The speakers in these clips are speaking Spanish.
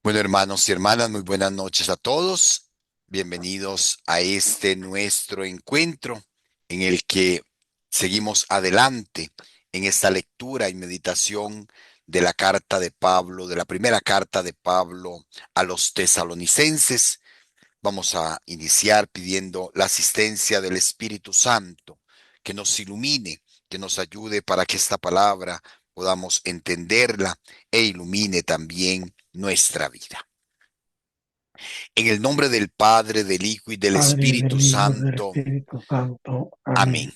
Bueno, hermanos y hermanas, muy buenas noches a todos. Bienvenidos a este nuestro encuentro en el que seguimos adelante en esta lectura y meditación de la carta de Pablo, de la primera carta de Pablo a los tesalonicenses. Vamos a iniciar pidiendo la asistencia del Espíritu Santo, que nos ilumine, que nos ayude para que esta palabra podamos entenderla e ilumine también nuestra vida. En el nombre del Padre, del Hijo y del Padre, Espíritu del Hijo y del Santo. Espíritu Santo. Amén. Amén.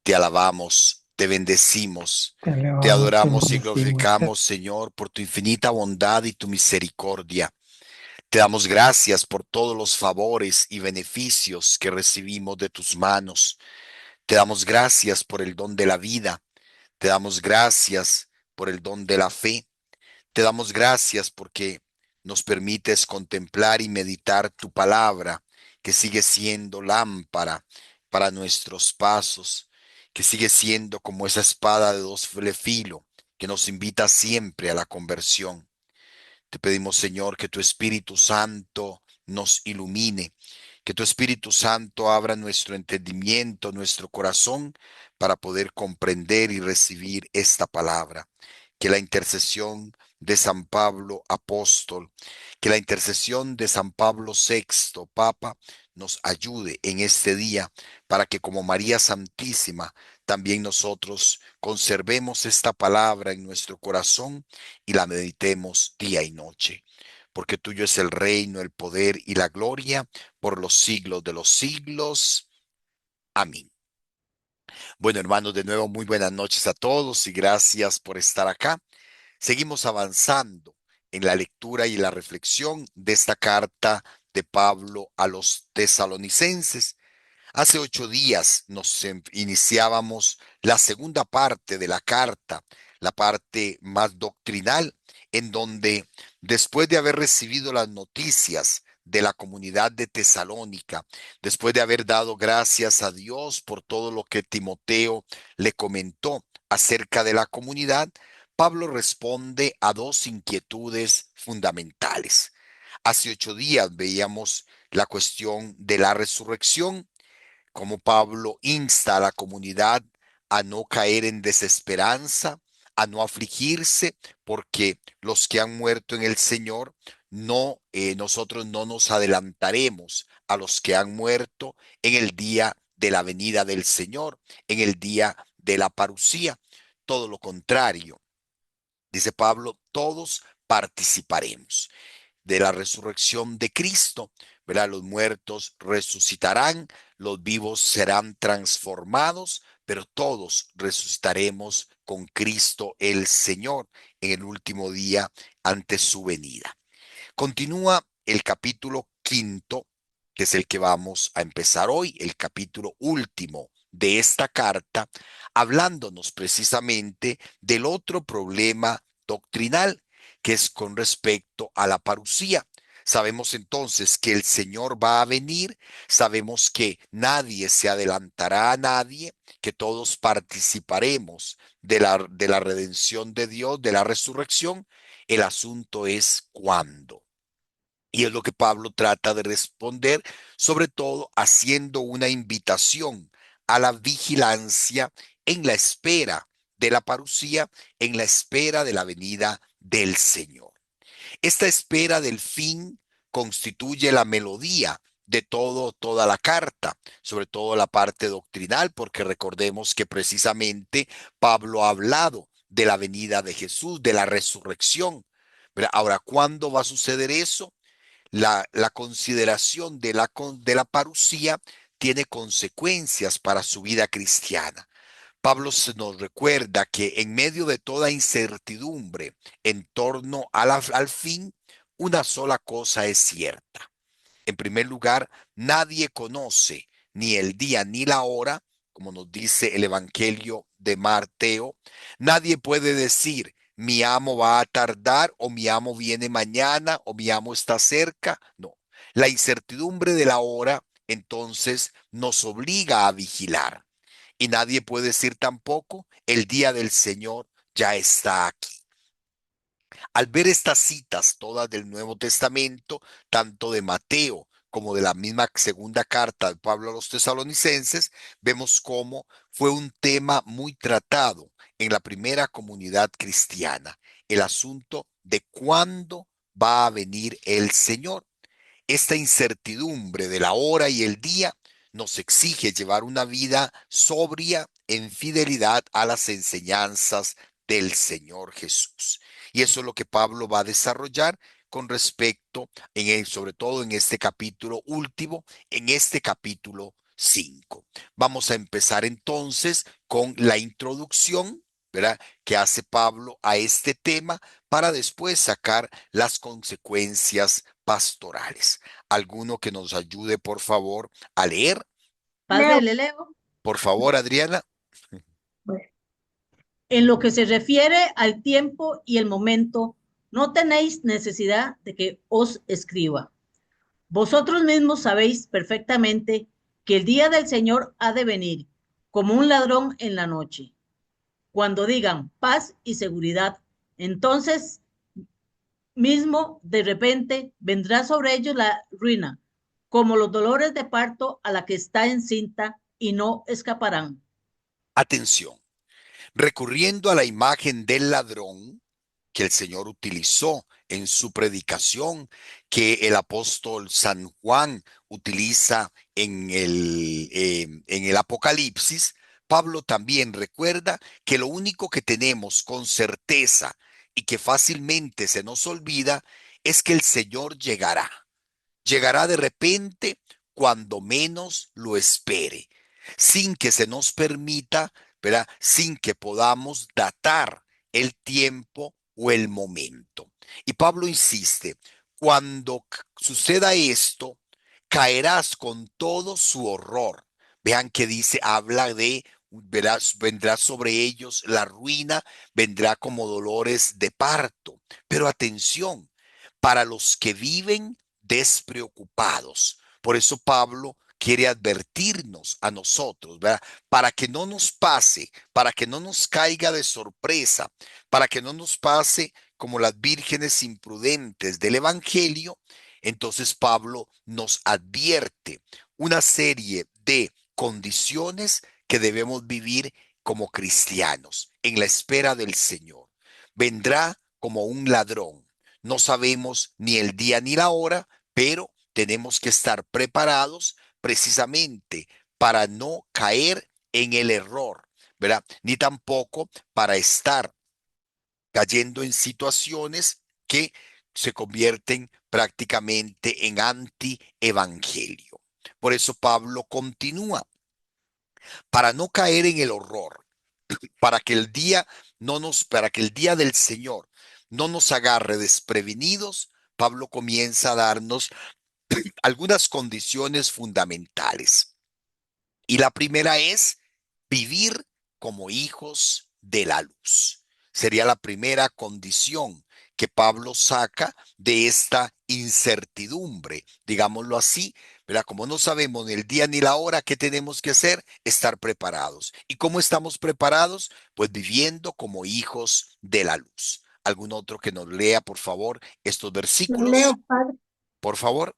Te alabamos, te bendecimos, Te te elevamos, te adoramos y bendecimos. glorificamos, Señor, por tu infinita bondad y tu misericordia. Te damos gracias por todos los favores y beneficios que recibimos de tus manos. Te damos gracias por el don de la vida. Te damos gracias por el don de la fe. Te damos gracias porque nos permites contemplar y meditar tu palabra, que sigue siendo lámpara para nuestros pasos, que sigue siendo como esa espada de doble filo, que nos invita siempre a la conversión. Te pedimos, Señor, que tu Espíritu Santo nos ilumine, que tu Espíritu Santo abra nuestro entendimiento, nuestro corazón, para poder comprender y recibir esta palabra. Que la intercesión de San Pablo apóstol, que la intercesión de San Pablo sexto Papa nos ayude en este día para que como María Santísima también nosotros conservemos esta palabra en nuestro corazón y la meditemos día y noche. Porque tuyo es el reino, el poder y la gloria por los siglos de los siglos. Amén. Bueno, hermanos, de nuevo muy buenas noches a todos y gracias por estar acá. Seguimos avanzando en la lectura y la reflexión de esta carta de Pablo a los tesalonicenses. Hace 8 días nos iniciábamos la segunda parte de la carta, la parte más doctrinal, en donde después de haber recibido las noticias de la comunidad de Tesalónica, después de haber dado gracias a Dios por todo lo que Timoteo le comentó acerca de la comunidad, Pablo responde a dos inquietudes fundamentales. Hace 8 días veíamos la cuestión de la resurrección, como Pablo insta a la comunidad a no caer en desesperanza, a no afligirse, porque los que han muerto en el Señor, nosotros no nos adelantaremos a los que han muerto en el día de la venida del Señor, en el día de la parucía. Todo lo contrario, dice Pablo, todos participaremos de la resurrección de Cristo, ¿verdad? Los muertos resucitarán, los vivos serán transformados, pero todos resucitaremos con Cristo el Señor en el último día ante su venida. Continúa el capítulo quinto, que es el que vamos a empezar hoy, el capítulo último de esta carta, hablándonos precisamente del otro problema doctrinal, que es con respecto a la parucía. Sabemos entonces que el Señor va a venir, sabemos que nadie se adelantará a nadie, que todos participaremos de la redención de Dios, de la resurrección. El asunto es cuándo. Y es lo que Pablo trata de responder, sobre todo haciendo una invitación a la vigilancia en la espera de la parucía, en la espera de la venida del Señor. Esta espera del fin constituye la melodía de toda la carta, sobre todo la parte doctrinal, porque recordemos que precisamente Pablo ha hablado de la venida de Jesús, de la resurrección. Ahora, ¿cuándo va a suceder eso? La consideración de la parucía tiene consecuencias para su vida cristiana. Pablo se nos recuerda que en medio de toda incertidumbre en torno al fin, una sola cosa es cierta. En primer lugar, nadie conoce ni el día ni la hora, como nos dice el Evangelio de Mateo. Nadie puede decir, mi amo va a tardar o mi amo viene mañana o mi amo está cerca. No, la incertidumbre de la hora entonces nos obliga a vigilar. Y nadie puede decir tampoco, el día del Señor ya está aquí. Al ver estas citas, todas del Nuevo Testamento, tanto de Mateo como de la misma segunda carta de Pablo a los tesalonicenses, vemos cómo fue un tema muy tratado en la primera comunidad cristiana, el asunto de cuándo va a venir el Señor. Esta incertidumbre de la hora y el día nos exige llevar una vida sobria en fidelidad a las enseñanzas del Señor Jesús. Y eso es lo que Pablo va a desarrollar con respecto, sobre todo en este capítulo último, en este capítulo 5. Vamos a empezar entonces con la introducción, ¿verdad?, que hace Pablo a este tema para después sacar las consecuencias pastorales. ¿Alguno que nos ayude, por favor, a leer? Padre, Leo, le leo. Por favor, Adriana. bueno, En lo que se refiere al tiempo y el momento, no tenéis necesidad de que os escriba. Vosotros mismos sabéis perfectamente que el día del Señor ha de venir como un ladrón en la noche. Cuando digan paz y seguridad, entonces mismo de repente vendrá sobre ellos la ruina, como los dolores de parto a la que está encinta y no escaparán. Atención. Recurriendo a la imagen del ladrón que el Señor utilizó en su predicación, que el apóstol San Juan utiliza en el Apocalipsis, Pablo también recuerda que lo único que tenemos con certeza y que fácilmente se nos olvida es que el Señor llegará. Llegará de repente cuando menos lo espere, sin que se nos permita, ¿verdad?, sin que podamos datar el tiempo o el momento. Y Pablo insiste, cuando suceda esto, caerás con todo su horror. Vean que dice, habla de, vendrá sobre ellos la ruina, vendrá como dolores de parto. Pero atención, para los que viven despreocupados. Por eso Pablo quiere advertirnos a nosotros, ¿verdad? Para que no nos pase, para que no nos caiga de sorpresa, para que no nos pase como las vírgenes imprudentes del Evangelio. Entonces Pablo nos advierte una serie de condiciones que debemos vivir como cristianos en la espera del Señor. Vendrá como un ladrón. No sabemos ni el día ni la hora, pero tenemos que estar preparados precisamente para no caer en el error, ¿verdad? Ni tampoco para estar cayendo en situaciones que se convierten prácticamente en anti-evangelio. Por eso Pablo continúa, para no caer en el horror, para que el día del Señor no nos agarre desprevenidos. Pablo comienza a darnos algunas condiciones fundamentales. Y la primera es vivir como hijos de la luz. Sería la primera condición que Pablo saca de esta incertidumbre, digámoslo así, ¿verdad? Como no sabemos ni el día ni la hora, ¿qué tenemos que hacer? Estar preparados. ¿Y cómo estamos preparados? Pues viviendo como hijos de la luz. ¿Algún otro que nos lea, por favor, estos Leo, versículos? Padre. Por favor.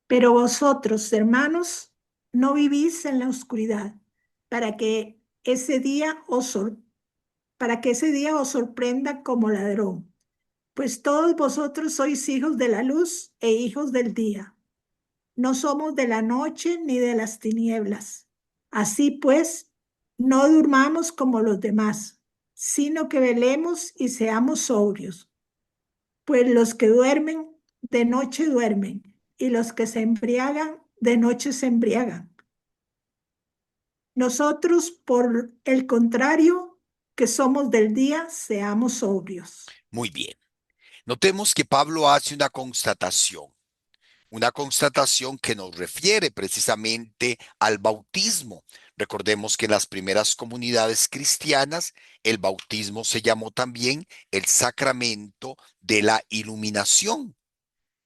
Pero vosotros, hermanos, no vivís en la oscuridad, para que ese día os, sor- para que ese día os sorprenda como ladrón. Pues todos vosotros sois hijos de la luz e hijos del día. No somos de la noche ni de las tinieblas. Así pues, no durmamos como los demás, sino que velemos y seamos sobrios. Pues los que duermen, de noche duermen, y los que se embriagan, de noche se embriagan. Nosotros, por el contrario, que somos del día, seamos sobrios. Muy bien. Notemos que Pablo hace una constatación que nos refiere precisamente al bautismo. Recordemos que en las primeras comunidades cristianas el bautismo se llamó también el sacramento de la iluminación.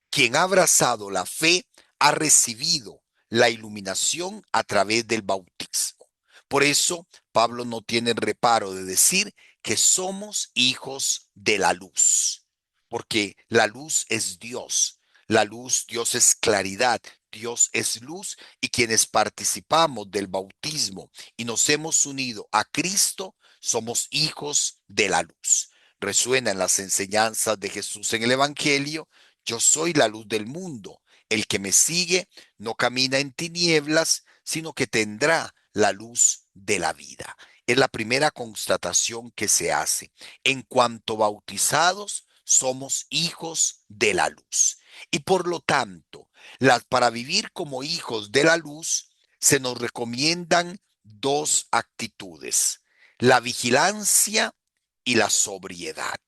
Quien ha abrazado la fe ha recibido la iluminación a través del bautismo. Por eso Pablo no tiene reparo de decir que somos hijos de la luz, porque la luz es Dios. La luz, Dios es claridad, Dios es luz, y quienes participamos del bautismo y nos hemos unido a Cristo, somos hijos de la luz. Resuenan las enseñanzas de Jesús en el Evangelio: yo soy la luz del mundo. El que me sigue no camina en tinieblas, sino que tendrá la luz de la vida. Es la primera constatación que se hace. En cuanto bautizados, somos hijos de la luz. Y por lo tanto, para vivir como hijos de la luz, se nos recomiendan dos actitudes: la vigilancia y la sobriedad.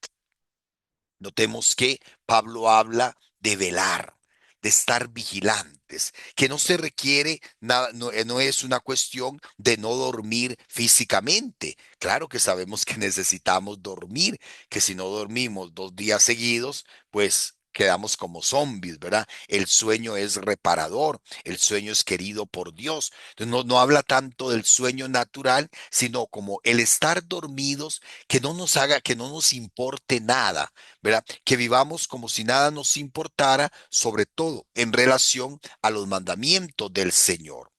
Notemos que Pablo habla de velar, de estar vigilantes, que no se requiere nada, no, no es una cuestión de no dormir físicamente. Claro que sabemos que necesitamos dormir, que si no dormimos 2 días seguidos, pues quedamos como zombies, ¿verdad? El sueño es reparador, el sueño es querido por Dios. Entonces no habla tanto del sueño natural, sino como el estar dormidos, que no nos haga, que no nos importe nada, ¿verdad? Que vivamos como si nada nos importara, sobre todo en relación a los mandamientos del Señor.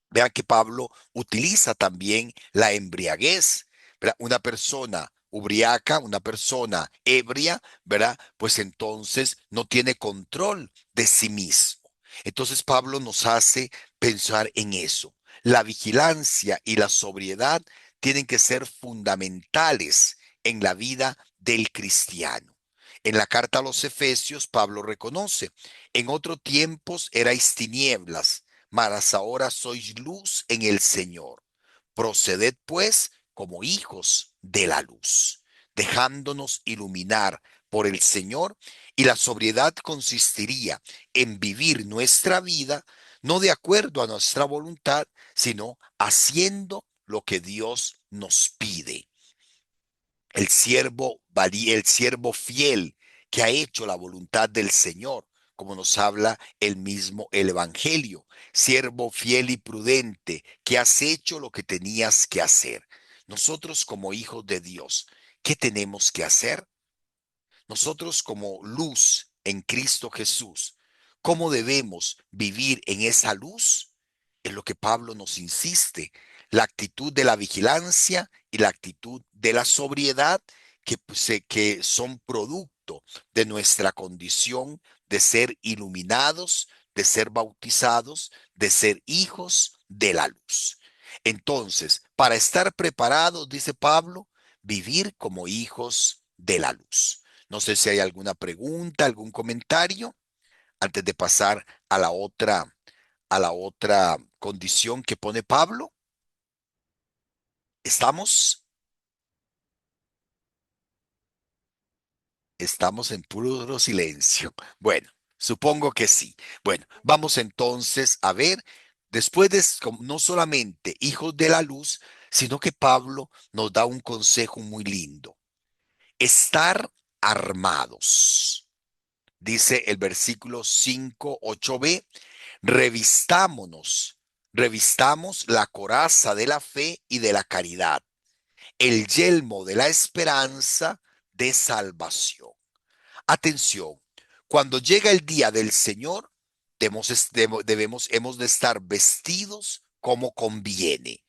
Vean que Pablo utiliza también la embriaguez, ¿verdad? Una persona ubriaca, una persona ebria, ¿verdad? Pues entonces no tiene control de sí mismo. Entonces Pablo nos hace pensar en eso. La vigilancia y la sobriedad tienen que ser fundamentales en la vida del cristiano. En la carta a los Efesios, Pablo reconoce: en otros tiempos erais tinieblas, mas ahora sois luz en el Señor. Proceded pues como hijos de la luz, dejándonos iluminar por el Señor. Y la sobriedad consistiría en vivir nuestra vida no de acuerdo a nuestra voluntad, sino haciendo lo que Dios nos pide. El siervo fiel que ha hecho la voluntad del Señor, como nos habla el mismo el Evangelio. Siervo fiel y prudente, que has hecho lo que tenías que hacer. Nosotros como hijos de Dios, ¿qué tenemos que hacer? Nosotros como luz en Cristo Jesús, ¿cómo debemos vivir en esa luz? Es lo que Pablo nos insiste: la actitud de la vigilancia y la actitud de la sobriedad, que son producto de nuestra condición de ser iluminados, de ser bautizados, de ser hijos de la luz. Entonces, para estar preparados, dice Pablo, vivir como hijos de la luz. No sé si hay alguna pregunta, algún comentario antes de pasar a la otra condición que pone Pablo. ¿Estamos? Estamos en puro silencio. Bueno, supongo que sí. Bueno, vamos entonces a ver, después de no solamente hijos de la luz, sino que Pablo nos da un consejo muy lindo: estar armados. Dice el versículo 5, 8b: revistámonos, revistamos la coraza de la fe y de la caridad, el yelmo de la esperanza de salvación. Atención, cuando llega el día del Señor, hemos de estar vestidos como conviene.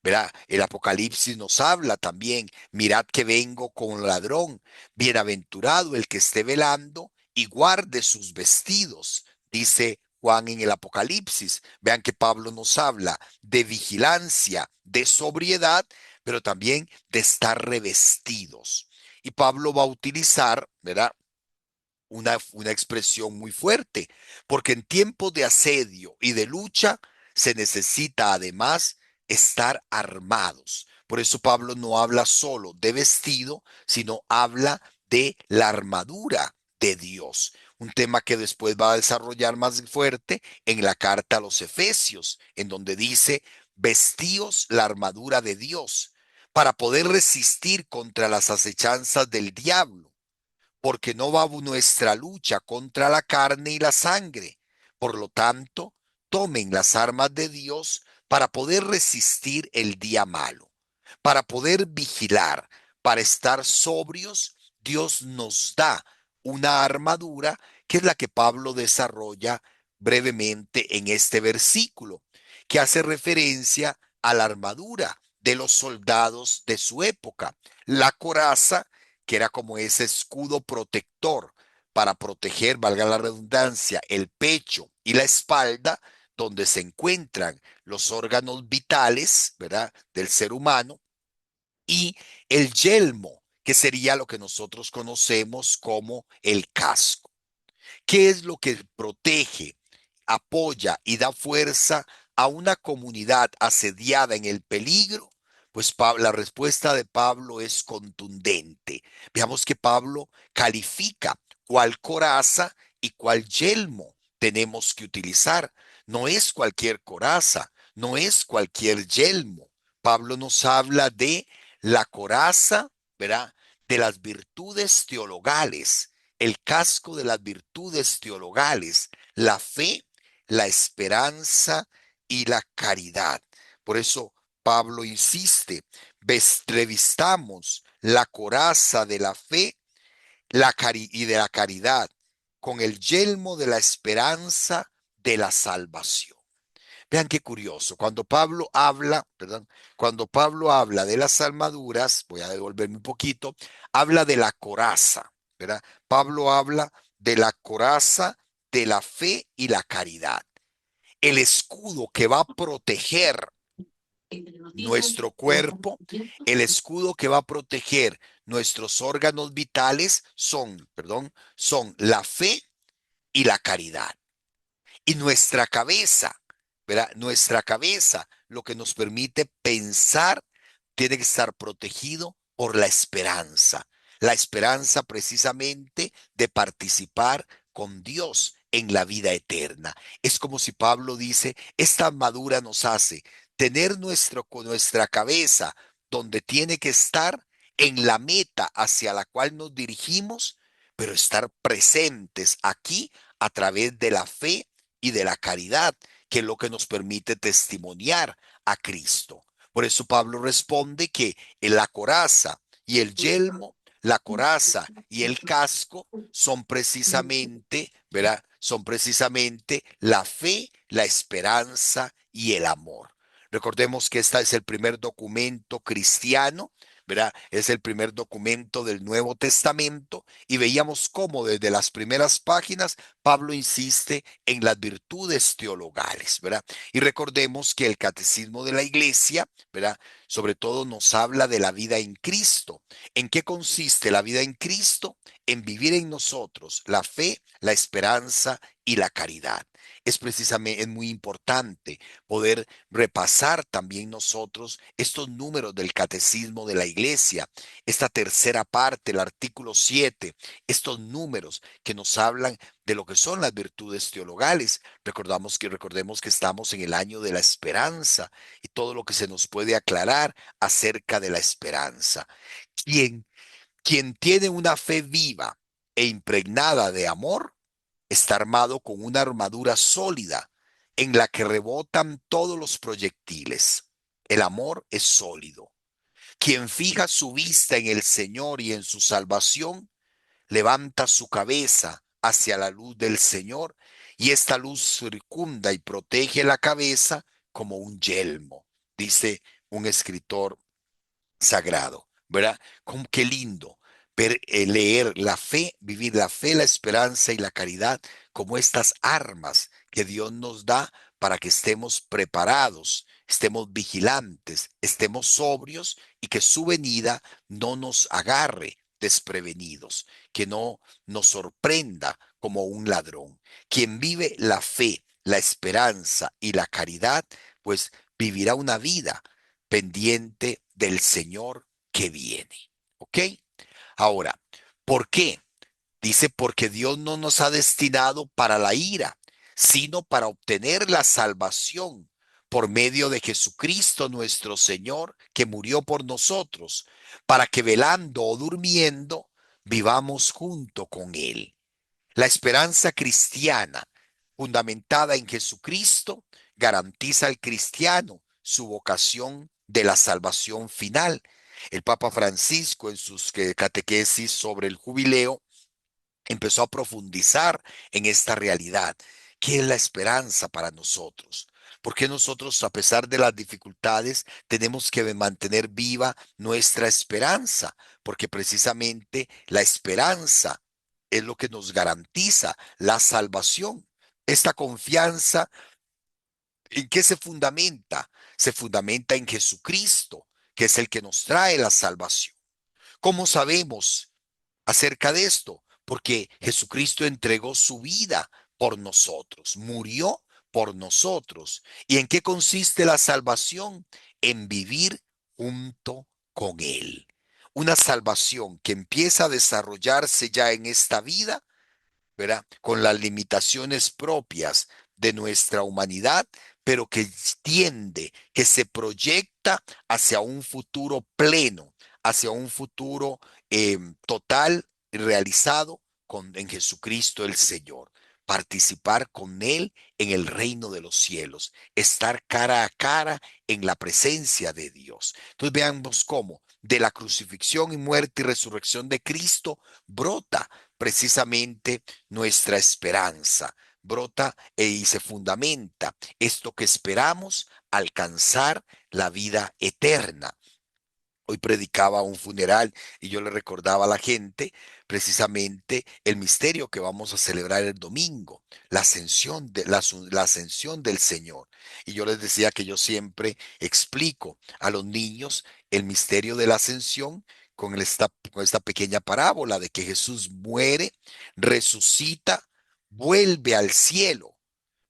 ¿Verdad? El Apocalipsis nos habla también: mirad que vengo con ladrón, bienaventurado el que esté velando y guarde sus vestidos, dice Juan en el Apocalipsis. Vean que Pablo nos habla de vigilancia, de sobriedad, pero también de estar revestidos. Y Pablo va a utilizar, ¿verdad?, una expresión muy fuerte, porque en tiempos de asedio y de lucha se necesita además estar armados. Por eso Pablo no habla solo de vestido, sino habla de la armadura de Dios. Un tema que después va a desarrollar más fuerte en la carta a los Efesios, en donde dice: vestíos la armadura de Dios para poder resistir contra las acechanzas del diablo, porque no va nuestra lucha contra la carne y la sangre. Por lo tanto, tomen las armas de Dios para poder resistir el día malo, para poder vigilar, para estar sobrios, Dios nos da una armadura que es la que Pablo desarrolla brevemente en este versículo, que hace referencia a la armadura de los soldados de su época. La coraza, que era como ese escudo protector para proteger, valga la redundancia, el pecho y la espalda, donde se encuentran los órganos vitales, ¿verdad?, del ser humano, y el yelmo, que sería lo que nosotros conocemos como el casco. ¿Qué es lo que protege, apoya y da fuerza a una comunidad asediada en el peligro? Pues la respuesta de Pablo es contundente. Veamos que Pablo califica cuál coraza y cuál yelmo tenemos que utilizar. No es cualquier coraza, no es cualquier yelmo. Pablo nos habla de la coraza, ¿verdad?, de las virtudes teologales, el casco de las virtudes teologales, la fe, la esperanza y la caridad. Por eso Pablo insiste, revistamos la coraza de la fe y de la caridad con el yelmo de la esperanza de la salvación. Vean qué curioso, cuando Pablo habla, perdón, cuando Pablo habla de las armaduras, voy a devolverme un poquito, habla de la coraza, ¿verdad? Pablo habla de la coraza de la fe y la caridad. El escudo que va a proteger nuestro cuerpo, el escudo que va a proteger nuestros órganos vitales son la fe y la caridad. Y nuestra cabeza, ¿verdad? Nuestra cabeza, lo que nos permite pensar, tiene que estar protegido por la esperanza precisamente de participar con Dios en la vida eterna. Es como si Pablo dice, esta armadura nos hace tener nuestra cabeza donde tiene que estar en la meta hacia la cual nos dirigimos, pero estar presentes aquí a través de la fe y de la caridad, que es lo que nos permite testimoniar a Cristo. Por eso Pablo responde que la coraza y el yelmo, la coraza y el casco son precisamente, ¿verdad? Son precisamente la fe, la esperanza y el amor. Recordemos que este es el primer documento cristiano, ¿verdad? Es el primer documento del Nuevo Testamento y veíamos cómo desde las primeras páginas Pablo insiste en las virtudes teologales, ¿verdad? Y recordemos que el catecismo de la iglesia, ¿verdad?, sobre todo nos habla de la vida en Cristo. ¿En qué consiste la vida en Cristo? En vivir en nosotros la fe, la esperanza y la caridad. Es precisamente, es muy importante poder repasar también nosotros estos números del catecismo de la iglesia, esta tercera parte, el artículo 7, estos números que nos hablan de lo que son las virtudes teologales. Recordemos que estamos en el año de la esperanza y todo lo que se nos puede aclarar acerca de la esperanza. Quien, quien tiene una fe viva e impregnada de amor, está armado con una armadura sólida en la que rebotan todos los proyectiles. El amor es sólido. Quien fija su vista en el Señor y en su salvación, levanta su cabeza hacia la luz del Señor y esta luz circunda y protege la cabeza como un yelmo, dice un escritor sagrado, ¿verdad? Como qué lindo leer la fe, vivir la fe, la esperanza y la caridad como estas armas que Dios nos da para que estemos preparados, estemos vigilantes, estemos sobrios y que su venida no nos agarre desprevenidos, que no nos sorprenda como un ladrón. Quien vive la fe, la esperanza y la caridad, pues vivirá una vida pendiente del Señor que viene. ¿Ok? Ahora, ¿por qué? Dice, porque Dios no nos ha destinado para la ira, sino para obtener la salvación por medio de Jesucristo nuestro Señor, que murió por nosotros, para que velando o durmiendo, vivamos junto con Él. La esperanza cristiana, fundamentada en Jesucristo, garantiza al cristiano su vocación de la salvación final, El Papa Francisco en sus catequesis sobre el jubileo empezó a profundizar en esta realidad. ¿Qué es la esperanza para nosotros? ¿Por qué nosotros, a pesar de las dificultades, tenemos que mantener viva nuestra esperanza? Porque precisamente la esperanza es lo que nos garantiza la salvación. Esta confianza, ¿en qué se fundamenta? Se fundamenta en Jesucristo, que es el que nos trae la salvación. ¿Cómo sabemos acerca de esto? Porque Jesucristo entregó su vida por nosotros, murió por nosotros. ¿Y en qué consiste la salvación? En vivir junto con Él. Una salvación que empieza a desarrollarse ya en esta vida, ¿verdad? Con las limitaciones propias de nuestra humanidad, pero que tiende, que se proyecta hacia un futuro pleno, hacia un futuro total y realizado en Jesucristo el Señor. Participar con Él en el reino de los cielos, estar cara a cara en la presencia de Dios. Entonces veamos cómo de la crucifixión y muerte y resurrección de Cristo brota precisamente nuestra esperanza, brota y se fundamenta esto que esperamos, alcanzar la vida eterna. Hoy predicaba un funeral y yo le recordaba a la gente precisamente el misterio que vamos a celebrar el domingo, la ascensión, la ascensión del Señor. Y yo les decía que yo siempre explico a los niños el misterio de la ascensión con esta pequeña parábola de que Jesús muere, resucita, vuelve al cielo,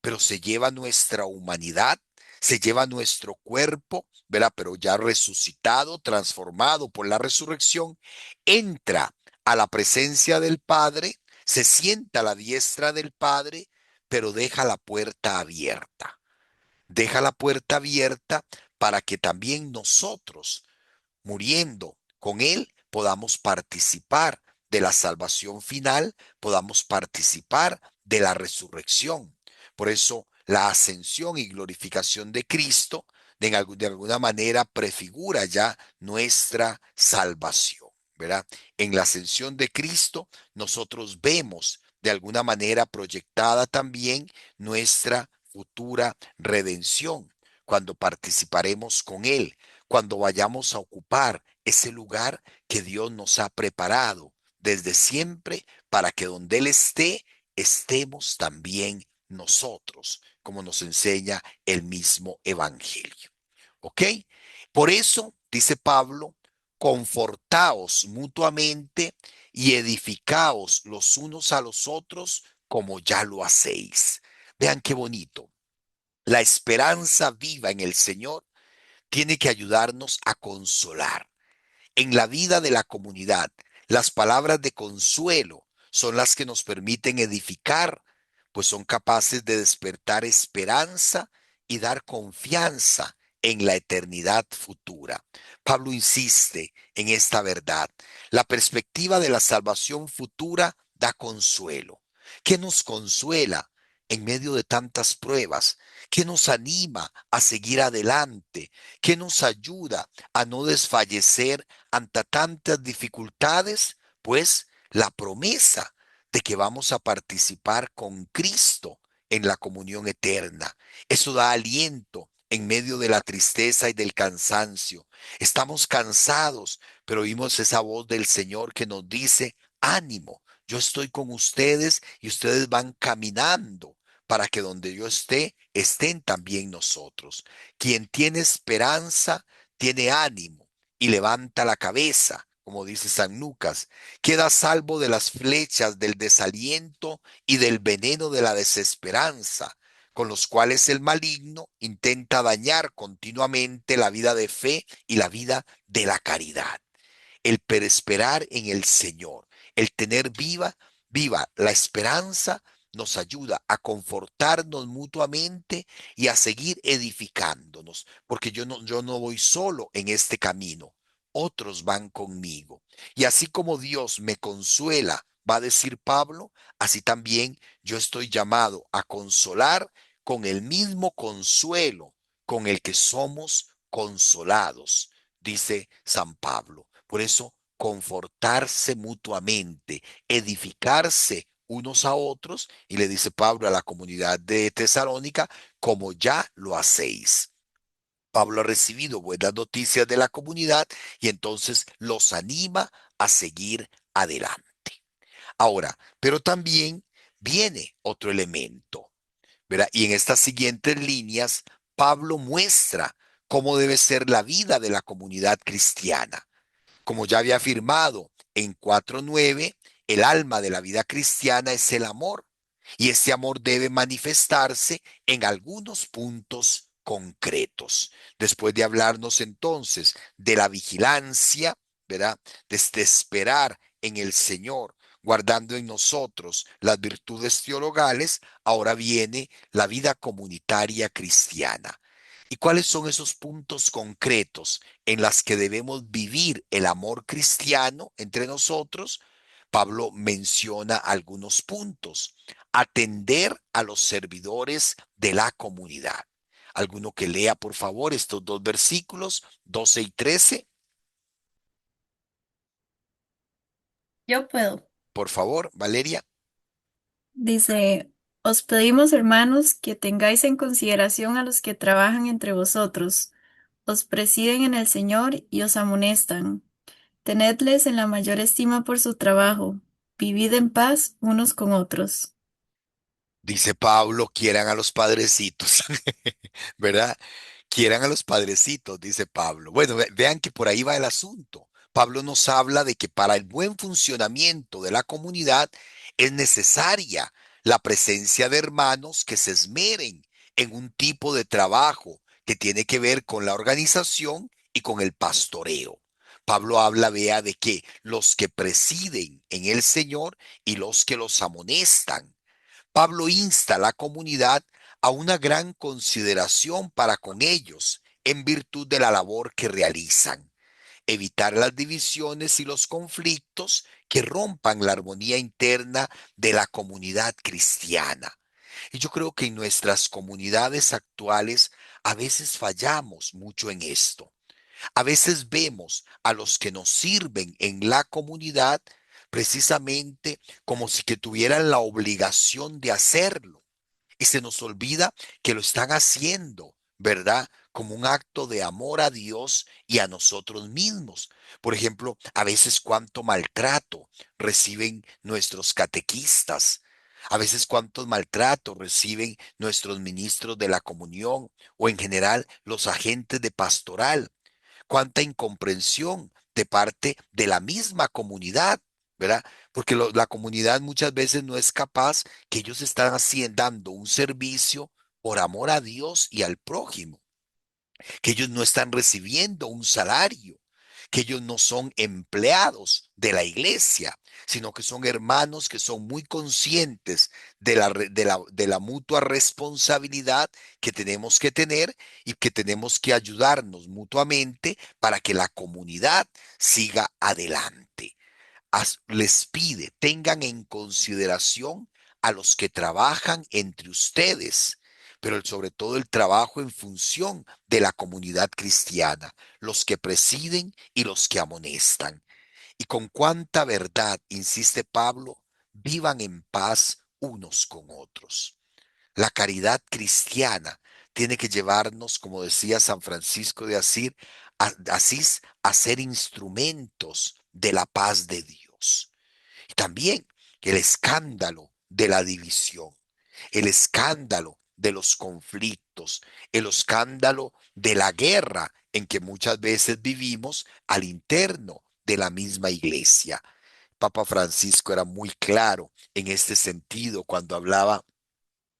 pero se lleva nuestra humanidad, se lleva nuestro cuerpo, ¿verdad? Pero ya resucitado, transformado por la resurrección, entra a la presencia del Padre, se sienta a la diestra del Padre, pero deja la puerta abierta. Deja la puerta abierta para que también nosotros, muriendo con Él, podamos participar de la salvación final, podamos participar de la resurrección. Por eso la ascensión y glorificación de Cristo de alguna manera prefigura ya nuestra salvación, ¿verdad? En la ascensión de Cristo nosotros vemos de alguna manera proyectada también nuestra futura redención, cuando participaremos con Él, cuando vayamos a ocupar ese lugar que Dios nos ha preparado desde siempre para que donde Él esté, estemos también nosotros, como nos enseña el mismo Evangelio. ¿Ok? Por eso, dice Pablo, confortaos mutuamente y edificaos los unos a los otros como ya lo hacéis. Vean qué bonito. La esperanza viva en el Señor tiene que ayudarnos a consolar. En la vida de la comunidad, las palabras de consuelo son las que nos permiten edificar, pues son capaces de despertar esperanza y dar confianza en la eternidad futura. Pablo insiste en esta verdad. La perspectiva de la salvación futura da consuelo. ¿Qué nos consuela en medio de tantas pruebas? ¿Qué nos anima a seguir adelante? ¿Qué nos ayuda a no desfallecer ante tantas dificultades? Pues la promesa de que vamos a participar con Cristo en la comunión eterna. Eso da aliento en medio de la tristeza y del cansancio. Estamos cansados, pero oímos esa voz del Señor que nos dice, ánimo, yo estoy con ustedes y ustedes van caminando para que donde yo esté, estén también nosotros. Quien tiene esperanza, tiene ánimo y levanta la cabeza, como dice San Lucas. Queda salvo de las flechas del desaliento y del veneno de la desesperanza, con los cuales el maligno intenta dañar continuamente la vida de fe y la vida de la caridad. El esperar en el Señor, el tener viva la esperanza, nos ayuda a confortarnos mutuamente y a seguir edificándonos, porque yo no voy solo en este camino, otros van conmigo. Y así como Dios me consuela, va a decir Pablo, así también yo estoy llamado a consolar con el mismo consuelo con el que somos consolados. dice San Pablo. Por eso, confortarse mutuamente, edificarse unos a otros, y le dice Pablo a la comunidad de Tesalónica, como ya lo hacéis. Pablo ha recibido buenas noticias de la comunidad y entonces los anima a seguir adelante. Ahora, pero también viene otro elemento, ¿verdad? Y en estas siguientes líneas, Pablo muestra cómo debe ser la vida de la comunidad cristiana. Como ya había afirmado en 4:9, el alma de la vida cristiana es el amor, y ese amor debe manifestarse en algunos puntos concretos. Después de hablarnos entonces de la vigilancia, ¿verdad? Desde esperar en el Señor, guardando en nosotros las virtudes teologales, ahora viene la vida comunitaria cristiana. ¿Y cuáles son esos puntos concretos en las que debemos vivir el amor cristiano entre nosotros? Pablo menciona algunos puntos. Atender a los servidores de la comunidad. ¿Alguno que lea, por favor, estos dos versículos, 12 y 13? Yo puedo. Por favor, Valeria. Dice, os pedimos, hermanos, que tengáis en consideración a los que trabajan entre vosotros, os presiden en el Señor y os amonestan. Tenedles en la mayor estima por su trabajo. Vivid en paz unos con otros. Dice Pablo, quieran a los padrecitos, ¿verdad? Quieran a los padrecitos, dice Pablo. Bueno, vean que por ahí va el asunto. Pablo nos habla de que para el buen funcionamiento de la comunidad es necesaria la presencia de hermanos que se esmeren en un tipo de trabajo que tiene que ver con la organización y con el pastoreo. Pablo habla, vea, de que los que presiden en el Señor y los que los amonestan. Pablo insta a la comunidad a una gran consideración para con ellos en virtud de la labor que realizan, evitar las divisiones y los conflictos que rompan la armonía interna de la comunidad cristiana. Y yo creo que en nuestras comunidades actuales a veces fallamos mucho en esto. A veces vemos a los que nos sirven en la comunidad precisamente como si que tuvieran la obligación de hacerlo. Y se nos olvida que lo están haciendo, ¿verdad? Como un acto de amor a Dios y a nosotros mismos. Por ejemplo, a veces cuánto maltrato reciben nuestros catequistas. A veces cuántos maltratos reciben nuestros ministros de la comunión o en general los agentes de pastoral, cuánta incomprensión de parte de la misma comunidad, ¿verdad? Porque la comunidad muchas veces no es capaz, que ellos están haciendo, dando un servicio por amor a Dios y al prójimo, que ellos no están recibiendo un salario, que ellos no son empleados de la iglesia, sino que son hermanos que son muy conscientes de la mutua responsabilidad que tenemos que tener y que tenemos que ayudarnos mutuamente para que la comunidad siga adelante. Les pide, tengan en consideración a los que trabajan entre ustedes, pero sobre todo el trabajo en función de la comunidad cristiana, los que presiden y los que amonestan. Y con cuánta verdad, insiste Pablo, vivan en paz unos con otros. La caridad cristiana tiene que llevarnos, como decía San Francisco de Asís, a ser instrumentos de la paz de Dios. Y también el escándalo de la división, el escándalo de los conflictos, el escándalo de la guerra en que muchas veces vivimos al interno de la misma iglesia. Papa Francisco era muy claro en este sentido cuando hablaba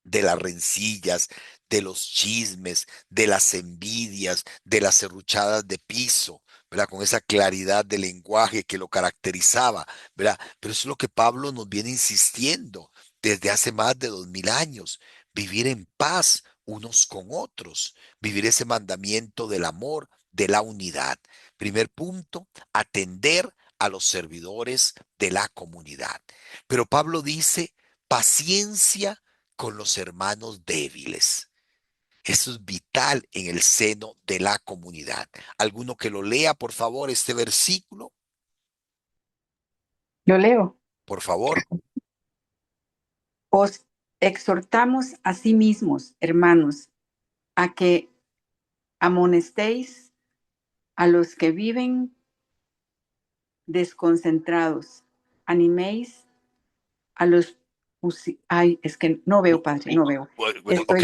de las rencillas, de los chismes, de las envidias, de las serruchadas de piso, ¿verdad? Con esa claridad de lenguaje que lo caracterizaba, ¿verdad? Pero eso es lo que Pablo nos viene insistiendo desde hace más de 2000 años, vivir en paz unos con otros, vivir ese mandamiento del amor, de la unidad. Primer punto, atender a los servidores de la comunidad. Pero Pablo dice, paciencia con los hermanos débiles. Eso es vital en el seno de la comunidad. ¿Alguno que lo lea, por favor, este versículo? Lo leo. Por favor. Os exhortamos a sí mismos, hermanos, a que amonestéis a los que viven desconcentrados. Animéis a los... Ay, es que no veo, padre, no veo. Bueno, ok.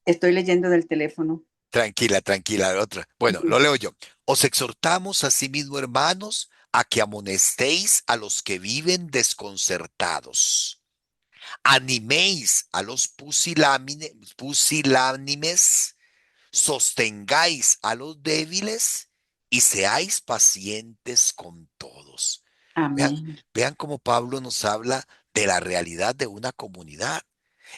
Estoy leyendo del teléfono. Tranquila, tranquila, otra. Bueno, lo leo yo. Os exhortamos asimismo, hermanos, a que amonestéis a los que viven desconcertados. Animéis a los pusilánimes, sostengáis a los débiles y seáis pacientes con todos. Vean, Amén. vean cómo Pablo nos habla de la realidad de una comunidad.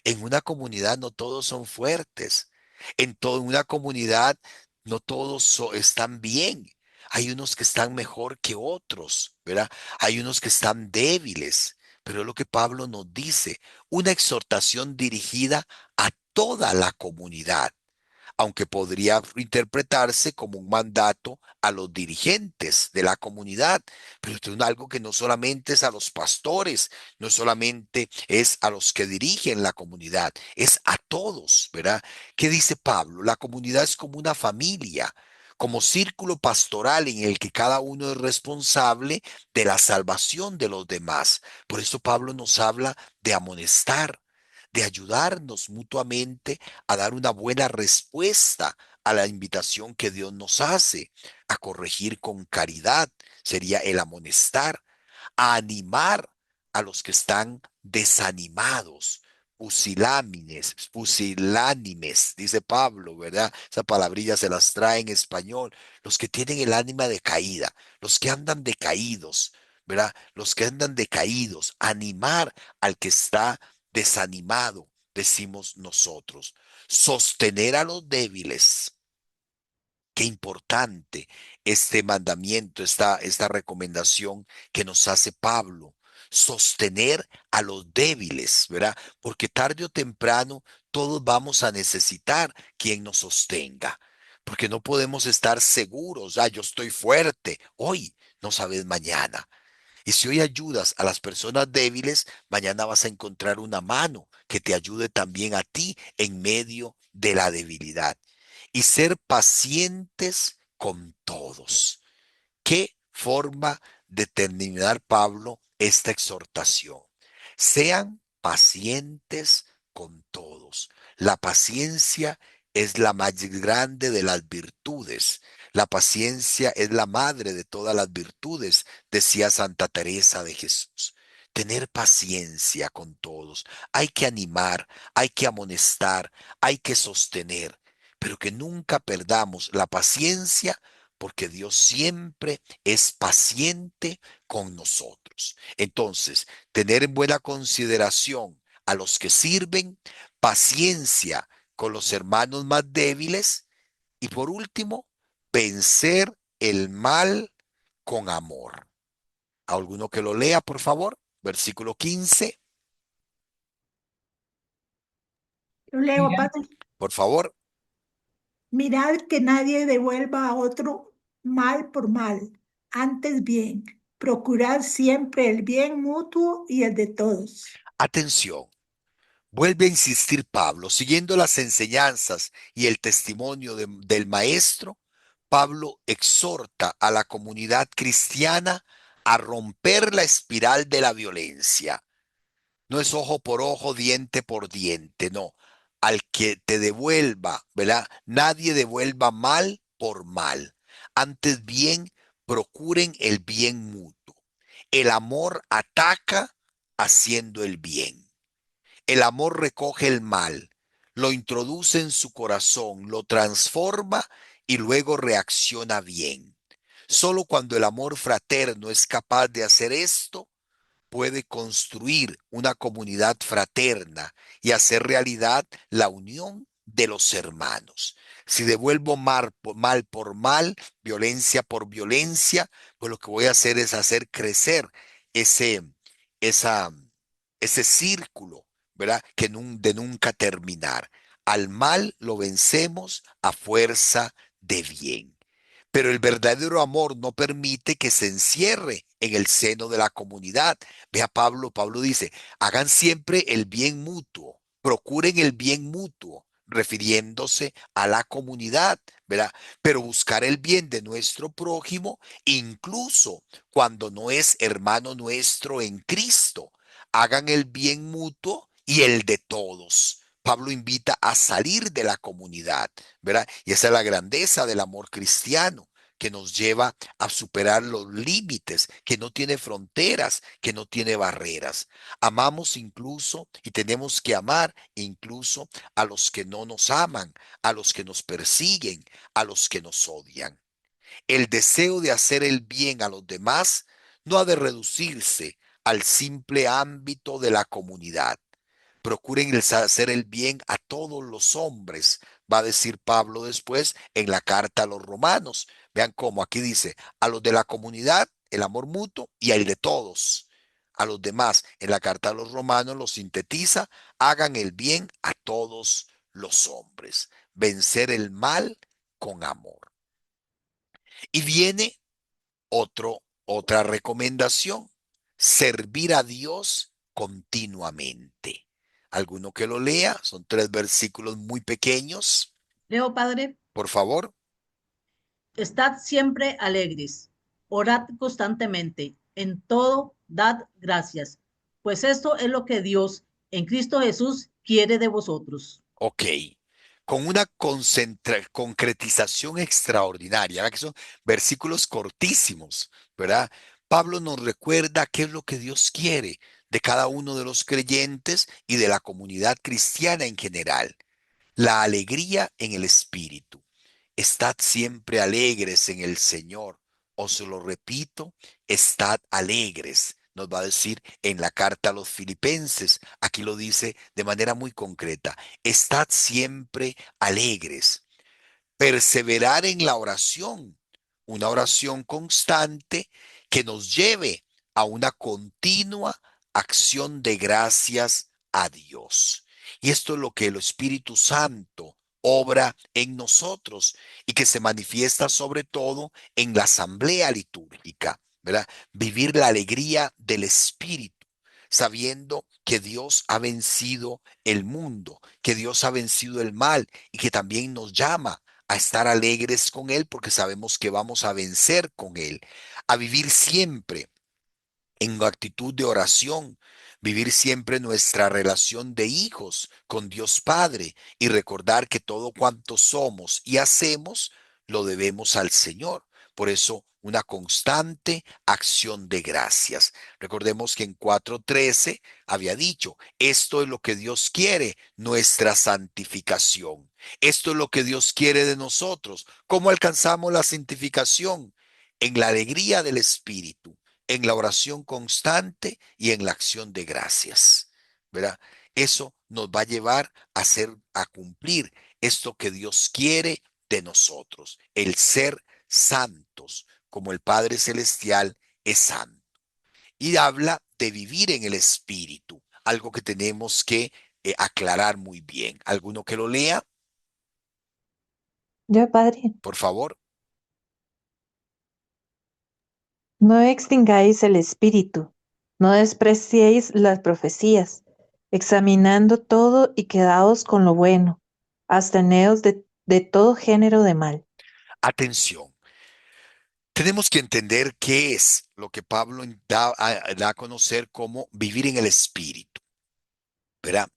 En una comunidad no todos son fuertes. En toda una comunidad no todos están bien. Hay unos que están mejor que otros, ¿verdad? Hay unos que están débiles. Pero es lo que Pablo nos dice, una exhortación dirigida a toda la comunidad, aunque podría interpretarse como un mandato a los dirigentes de la comunidad, pero esto es algo que no solamente es a los pastores, no solamente es a los que dirigen la comunidad, es a todos, ¿verdad? ¿Qué dice Pablo? La comunidad es como una familia, como círculo pastoral en el que cada uno es responsable de la salvación de los demás. Por eso Pablo nos habla de amonestar, de ayudarnos mutuamente a dar una buena respuesta a la invitación que Dios nos hace, a corregir con caridad, sería el amonestar, a animar a los que están desanimados, pusilánimes, dice Pablo, ¿verdad? Esa palabrilla se las trae en español, los que tienen el ánima decaída, los que andan decaídos, ¿verdad? Los que andan decaídos, animar al que está desanimado, decimos nosotros, sostener a los débiles. Qué importante este mandamiento, esta recomendación que nos hace Pablo, sostener a los débiles, ¿verdad? Porque tarde o temprano todos vamos a necesitar quien nos sostenga, porque no podemos estar seguros, yo estoy fuerte hoy, no sabes mañana. Y si hoy ayudas a las personas débiles, mañana vas a encontrar una mano que te ayude también a ti en medio de la debilidad. Y ser pacientes con todos. ¿Qué forma de terminar Pablo esta exhortación? Sean pacientes con todos. La paciencia es la más grande de las virtudes. La paciencia es la madre de todas las virtudes, decía Santa Teresa de Jesús. Tener paciencia con todos. Hay que animar, hay que amonestar, hay que sostener, pero que nunca perdamos la paciencia porque Dios siempre es paciente con nosotros. Entonces, tener en buena consideración a los que sirven, paciencia con los hermanos más débiles y por último, vencer el mal con amor. ¿Alguno que lo lea, por favor? Versículo 15, Lo leo, Padre. por favor. Mirad que nadie devuelva a otro mal por mal, antes bien, procurad siempre el bien mutuo y el de todos. Atención. Vuelve a insistir Pablo, siguiendo las enseñanzas y el testimonio del maestro, Pablo exhorta a la comunidad cristiana a romper la espiral de la violencia. No es ojo por ojo, diente por diente, no. Al que te devuelva, ¿verdad? Nadie devuelva mal por mal. Antes bien, procuren el bien mutuo. El amor ataca haciendo el bien. El amor recoge el mal, lo introduce en su corazón, lo transforma y luego reacciona bien. Solo cuando el amor fraterno es capaz de hacer esto, puede construir una comunidad fraterna y hacer realidad la unión de los hermanos. Si devuelvo mal por mal, violencia por violencia, pues lo que voy a hacer es hacer crecer ese, esa, ese círculo, ¿verdad? De nunca terminar. Al mal lo vencemos a fuerza de bien. Pero el verdadero amor no permite que se encierre en el seno de la comunidad. Vea Pablo dice, hagan siempre el bien mutuo, procuren el bien mutuo, refiriéndose a la comunidad, ¿verdad? Pero buscar el bien de nuestro prójimo, incluso cuando no es hermano nuestro en Cristo. Hagan el bien mutuo y el de todos. Pablo invita a salir de la comunidad, ¿verdad? Y esa es la grandeza del amor cristiano, que nos lleva a superar los límites, que no tiene fronteras, que no tiene barreras. Amamos incluso y tenemos que amar incluso a los que no nos aman, a los que nos persiguen, a los que nos odian. El deseo de hacer el bien a los demás no ha de reducirse al simple ámbito de la comunidad. Procuren hacer el bien a todos los hombres, va a decir Pablo después en la carta a los romanos. Vean cómo aquí dice, a los de la comunidad, el amor mutuo y al de todos. A los demás, en la carta a los romanos lo sintetiza, hagan el bien a todos los hombres. Vencer el mal con amor. Y viene otra recomendación, servir a Dios continuamente. ¿Alguno que lo lea? Son 3 versículos muy pequeños. Leo, Padre, Por favor. estad siempre alegres, orad constantemente, en todo dad gracias, pues esto es lo que Dios en Cristo Jesús quiere de vosotros. Ok. Con una concretización extraordinaria, ¿verdad? Que son versículos cortísimos, ¿verdad? Pablo nos recuerda qué es lo que Dios quiere de cada uno de los creyentes y de la comunidad cristiana en general. La alegría en el espíritu. Estad siempre alegres en el Señor. Os lo repito, estad alegres. Nos va a decir en la carta a los Filipenses. Aquí lo dice de manera muy concreta. Estad siempre alegres. Perseverar en la oración. Una oración constante que nos lleve a una continua acción de gracias a Dios. Y esto es lo que el Espíritu Santo obra en nosotros y que se manifiesta sobre todo en la asamblea litúrgica, ¿verdad? Vivir la alegría del Espíritu, sabiendo que Dios ha vencido el mundo, que Dios ha vencido el mal y que también nos llama a estar alegres con Él porque sabemos que vamos a vencer con Él, a vivir siempre en actitud de oración, vivir siempre nuestra relación de hijos con Dios Padre y recordar que todo cuanto somos y hacemos lo debemos al Señor. Por eso, una constante acción de gracias. Recordemos que en 4:13 había dicho, esto es lo que Dios quiere, nuestra santificación. Esto es lo que Dios quiere de nosotros. ¿Cómo alcanzamos la santificación? En la alegría del Espíritu, en la oración constante y en la acción de gracias, ¿verdad? Eso nos va a llevar a cumplir esto que Dios quiere de nosotros, el ser santos, como el Padre Celestial es santo. Y habla de vivir en el Espíritu, algo que tenemos que aclarar muy bien. ¿Alguno que lo lea, Yo, Padre, por favor? no extingáis el espíritu, no despreciéis las profecías, examinando todo y quedaos con lo bueno, absteneos de todo género de mal. Atención. Tenemos que entender qué es lo que Pablo da a conocer como vivir en el Espíritu, ¿verdad?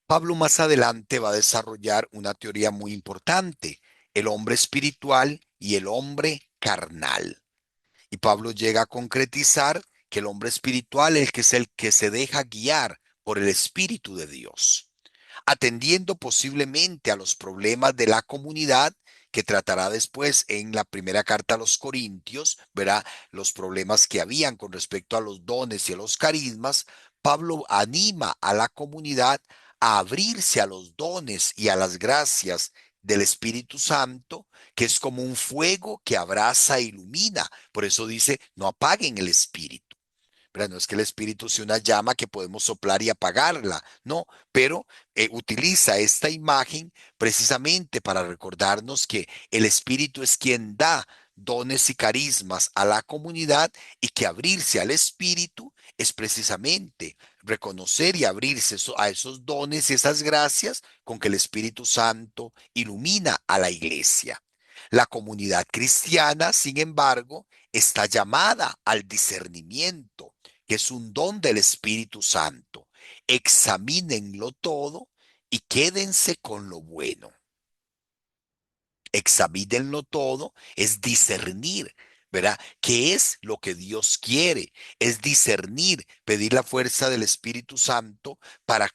Pablo más adelante va a desarrollar una teoría muy importante, el hombre espiritual y el hombre carnal. Y Pablo llega a concretizar que el hombre espiritual es el que se deja guiar por el Espíritu de Dios, atendiendo posiblemente a los problemas de la comunidad que tratará después en la primera carta a los Corintios, verá los problemas que habían con respecto a los dones y a los carismas. Pablo anima a la comunidad a abrirse a los dones y a las gracias del Espíritu Santo, que es como un fuego que abraza e ilumina. Por eso dice, no apaguen el Espíritu. ¿verdad? No es que el espíritu sea una llama que podemos soplar y apagarla, no, pero utiliza esta imagen precisamente para recordarnos que el espíritu es quien da dones y carismas a la comunidad y que abrirse al espíritu es precisamente reconocer y abrirse a esos dones y esas gracias con que el Espíritu Santo ilumina a la iglesia. La comunidad cristiana, sin embargo, está llamada al discernimiento, que es un don del Espíritu Santo. Examínenlo todo y quédense con lo bueno. Examínenlo todo, es discernir, ¿verdad? ¿Qué es lo que Dios quiere? Es discernir, pedir la fuerza del Espíritu Santo para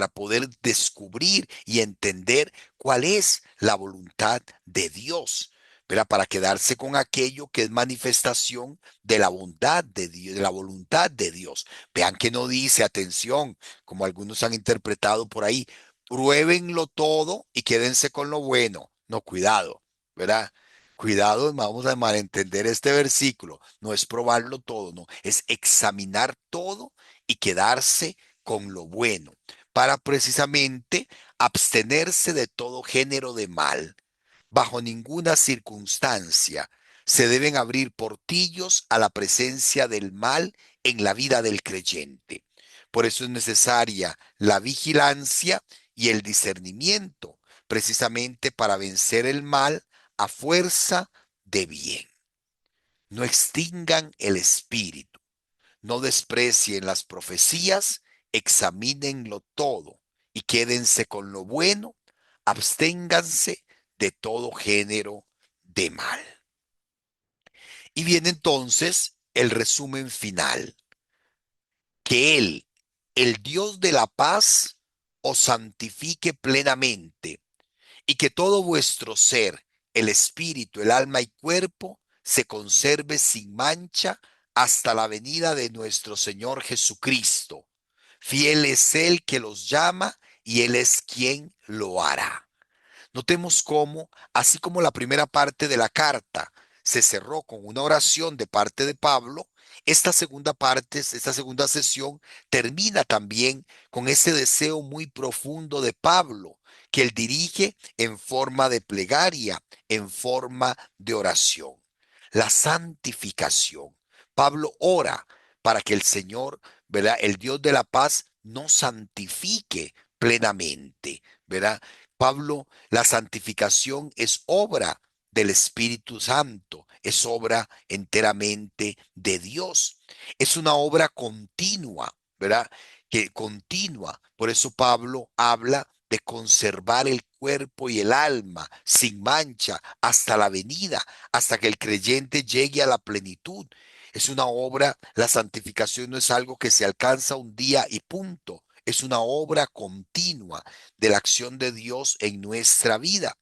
poder descubrir y entender cuál es la voluntad de Dios. ¿Verdad? Para quedarse con aquello que es manifestación de la bondad de Dios, de la voluntad de Dios. Vean que no dice, atención, como algunos han interpretado por ahí, pruébenlo todo y quédense con lo bueno. No, cuidado, ¿verdad? Cuidado, vamos a malentender este versículo. No es probarlo todo, no, es examinar todo y quedarse con lo bueno, para precisamente abstenerse de todo género de mal. Bajo ninguna circunstancia se deben abrir portillos a la presencia del mal en la vida del creyente. Por eso es necesaria la vigilancia y el discernimiento, precisamente para vencer el mal a fuerza de bien. No extingan el espíritu, no desprecien las profecías, examínenlo todo y quédense con lo bueno, absténganse de todo género de mal. Y viene entonces el resumen final, que Él, el Dios de la paz, os santifique plenamente y que todo vuestro ser, el espíritu, el alma y cuerpo, se conserve sin mancha hasta la venida de nuestro Señor Jesucristo. Fiel es Él que los llama y Él es quien lo hará. Notemos cómo, así como la primera parte de la carta se cerró con una oración de parte de Pablo, esta segunda parte, esta segunda sesión termina también con ese deseo muy profundo de Pablo, que él dirige en forma de plegaria, en forma de oración. La santificación. Pablo ora para que el Señor, ¿verdad? El Dios de la paz nos santifique plenamente, ¿verdad? Pablo, la santificación es obra del Espíritu Santo, es obra enteramente de Dios. Es una obra continua, ¿verdad? Que continua. Por eso Pablo habla de conservar el cuerpo y el alma sin mancha hasta la venida, hasta que el creyente llegue a la plenitud. Es una obra, la santificación no es algo que se alcanza un día y punto. Es una obra continua de la acción de Dios en nuestra vida.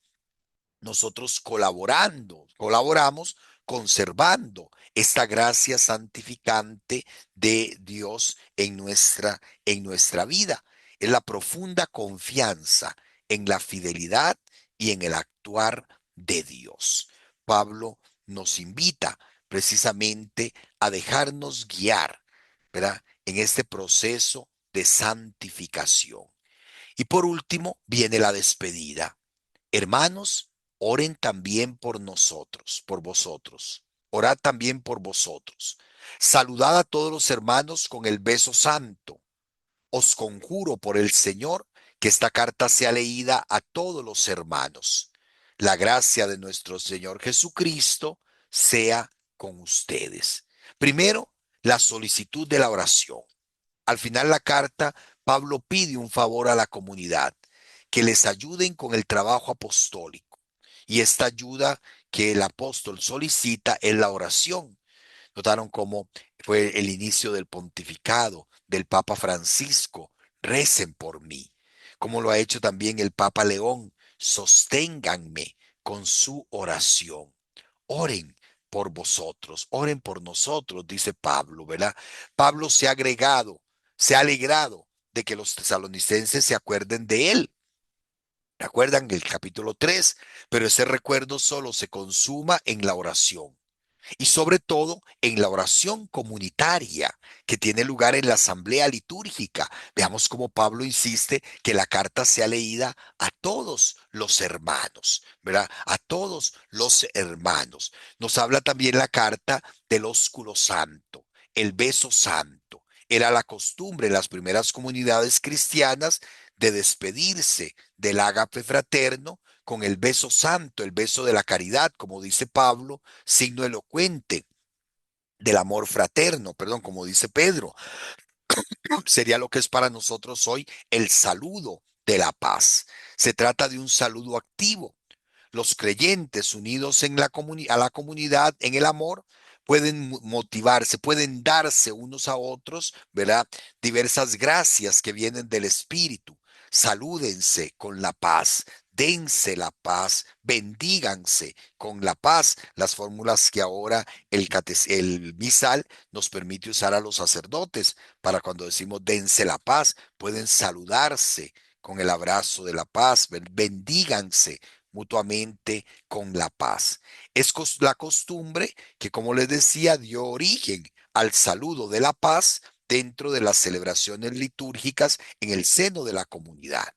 Nosotros colaboramos conservando esta gracia santificante de Dios en nuestra vida. Es la profunda confianza en la fidelidad y en el actuar de Dios. Pablo nos invita precisamente a dejarnos guiar, ¿verdad? En este proceso de santificación. Y por último, viene la despedida. Hermanos, oren también por nosotros, por vosotros. Orad también por vosotros. Saludad a todos los hermanos con el beso santo. Os conjuro por el Señor que esta carta sea leída a todos los hermanos. La gracia de nuestro Señor Jesucristo sea con ustedes. Primero, la solicitud de la oración. Al final la carta, Pablo pide un favor a la comunidad, que les ayuden con el trabajo apostólico. Y esta ayuda que el apóstol solicita es la oración. Notaron cómo fue el inicio del pontificado del Papa Francisco. Recen por mí. Como lo ha hecho también el Papa León. Sosténganme con su oración. Oren por vosotros, oren por nosotros, dice Pablo, ¿verdad? Pablo se ha alegrado de que los tesalonicenses se acuerden de él. ¿Recuerdan el capítulo 3? Pero ese recuerdo solo se consuma en la oración. y sobre todo en la oración comunitaria que tiene lugar en la asamblea litúrgica. Veamos cómo Pablo insiste que la carta sea leída a todos los hermanos, ¿verdad? A todos los hermanos. Nos habla también la carta del ósculo santo, el beso santo. Era la costumbre en las primeras comunidades cristianas de despedirse del ágape fraterno con el beso santo, el beso de la caridad, como dice Pablo, signo elocuente del amor fraterno, perdón, como dice Pedro. Sería lo que es para nosotros hoy el saludo de la paz. Se trata de un saludo activo. Los creyentes unidos en a la comunidad en el amor pueden motivarse, pueden darse unos a otros, ¿verdad? Diversas gracias que vienen del Espíritu. Salúdense con la paz, dense la paz, bendíganse con la paz. Las fórmulas que ahora el misal nos permite usar a los sacerdotes para cuando decimos dense la paz, pueden saludarse con el abrazo de la paz, bendíganse mutuamente con la paz. Es la costumbre que, como les decía, dio origen al saludo de la paz dentro de las celebraciones litúrgicas en el seno de la comunidad.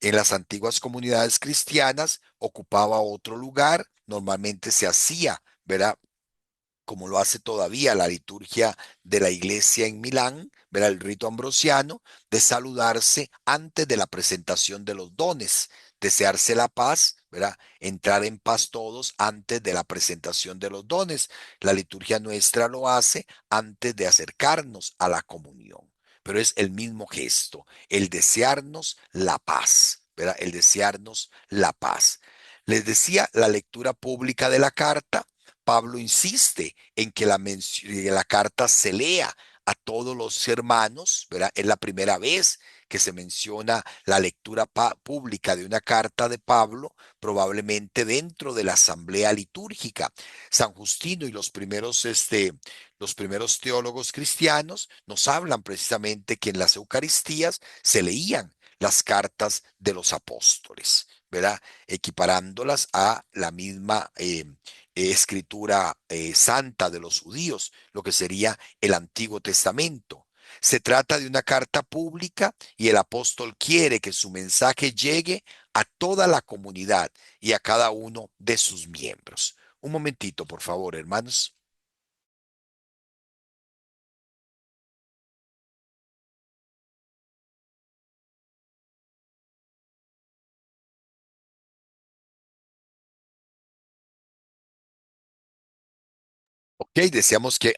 En las antiguas comunidades cristianas ocupaba otro lugar, normalmente se hacía, ¿verdad? Como lo hace todavía la liturgia de la iglesia en Milán, verá el rito ambrosiano, de saludarse antes de la presentación de los dones, desearse la paz, ¿verdad? Entrar en paz todos antes de la presentación de los dones. La liturgia nuestra lo hace antes de acercarnos a la comunión, pero es el mismo gesto, el desearnos la paz, ¿verdad? El desearnos la paz. Les decía la lectura pública de la carta. Pablo insiste en que la carta se lea a todos los hermanos, ¿verdad? Es la primera vez que se menciona la lectura pública de una carta de Pablo, probablemente dentro de la asamblea litúrgica. San Justino y los primeros teólogos cristianos nos hablan precisamente que en las Eucaristías se leían las cartas de los apóstoles, ¿verdad? Equiparándolas a la misma escritura santa de los judíos, lo que sería el Antiguo Testamento. Se trata de una carta pública y el apóstol quiere que su mensaje llegue a toda la comunidad y a cada uno de sus miembros. Un momentito, por favor, hermanos. Ok, deseamos que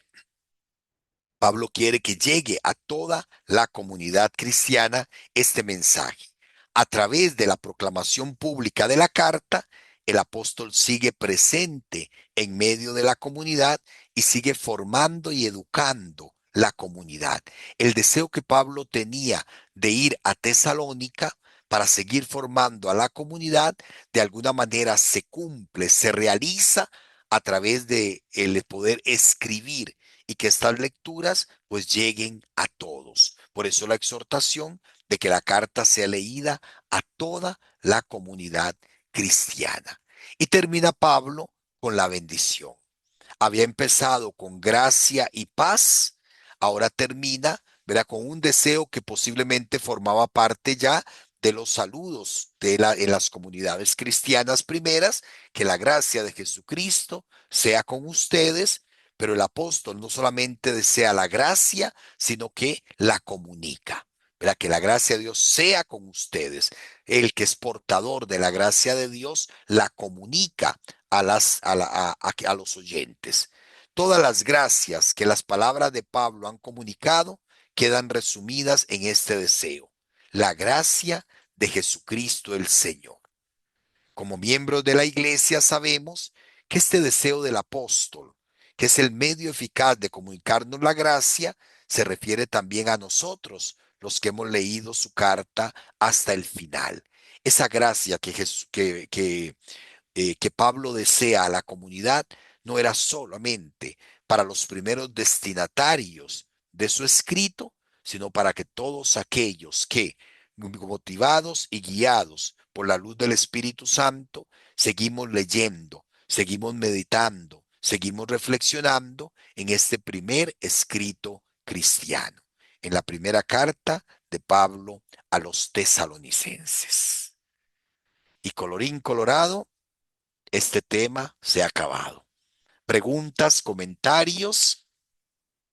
Pablo quiere que llegue a toda la comunidad cristiana este mensaje. A través de la proclamación pública de la carta, el apóstol sigue presente en medio de la comunidad y sigue formando y educando la comunidad. El deseo que Pablo tenía de ir a Tesalónica para seguir formando a la comunidad, de alguna manera se cumple, se realiza a través de el poder escribir y que estas lecturas pues lleguen a todos. Por eso la exhortación de que la carta sea leída a toda la comunidad cristiana. Y termina Pablo con la bendición. Había empezado con gracia y paz, ahora termina, ¿verdad? Con un deseo que posiblemente formaba parte ya de los saludos en las comunidades cristianas primeras, que la gracia de Jesucristo sea con ustedes, pero el apóstol no solamente desea la gracia, sino que la comunica. ¿Verdad? Que la gracia de Dios sea con ustedes. El que es portador de la gracia de Dios la comunica a los oyentes. Todas las gracias que las palabras de Pablo han comunicado quedan resumidas en este deseo: la gracia de Jesucristo el Señor. Como miembros de la iglesia sabemos que este deseo del apóstol, que es el medio eficaz de comunicarnos la gracia, se refiere también a nosotros, los que hemos leído su carta hasta el final. Esa gracia que Pablo desea a la comunidad no era solamente para los primeros destinatarios de su escrito, sino para que todos aquellos que, motivados y guiados por la luz del Espíritu Santo, seguimos leyendo, seguimos meditando, seguimos reflexionando en este primer escrito cristiano, en la primera carta de Pablo a los tesalonicenses. Y colorín colorado, este tema se ha acabado. Preguntas, comentarios.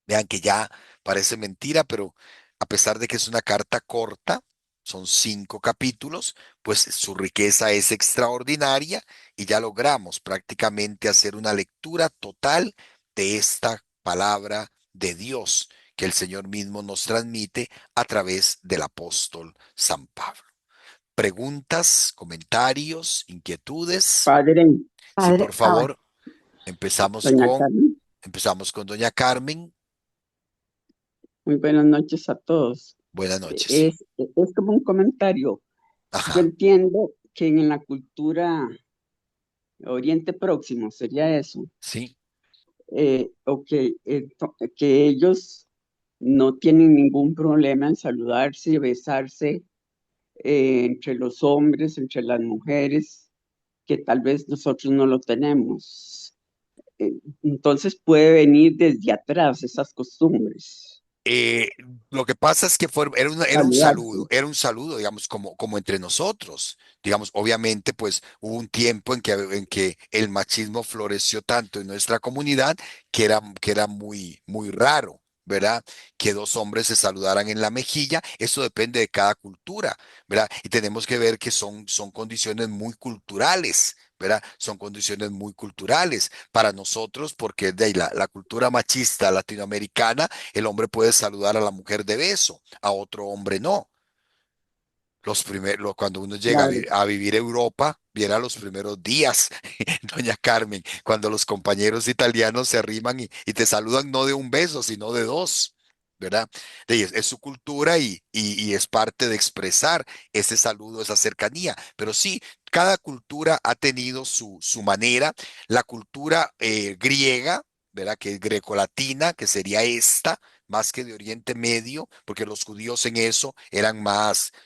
Vean que ya parece mentira, pero a pesar de que es una carta corta, son 5 capítulos, pues su riqueza es extraordinaria y ya logramos prácticamente hacer una lectura total de esta palabra de Dios que el Señor mismo nos transmite a través del apóstol San Pablo. Preguntas, comentarios, inquietudes. Padre, Sí, por padre, favor, empezamos doña con, Carmen, empezamos con doña Carmen. muy buenas noches a todos. Buenas noches. Es como un comentario. Yo Ajá, entiendo que en la cultura Oriente Próximo sería eso, sí. o que ellos no tienen ningún problema en saludarse y besarse entre los hombres, entre las mujeres, que tal vez nosotros no lo tenemos. Entonces puede venir desde atrás esas costumbres, Eh, lo que pasa es que saludarse. era un saludo, digamos, como entre nosotros. Digamos, obviamente, pues hubo un tiempo en que el machismo floreció tanto en nuestra comunidad que era muy, muy raro. ¿Verdad? Que dos hombres se saludaran en la mejilla, eso depende de cada cultura, ¿verdad? Y tenemos que ver que son condiciones muy culturales, ¿verdad? Son condiciones muy culturales para nosotros, porque de ahí la cultura machista latinoamericana, el hombre puede saludar a la mujer de beso, a otro hombre no. Cuando uno llega Claro, a vivir a Europa, viera los primeros días, doña Carmen, cuando los compañeros italianos se arriman y te saludan no de un beso, sino de dos, ¿verdad? Es su cultura y es parte de expresar ese saludo, esa cercanía. Pero sí, cada cultura ha tenido su manera. La cultura griega, ¿verdad? Que es grecolatina, que sería esta más que de Oriente Medio, porque los judíos en eso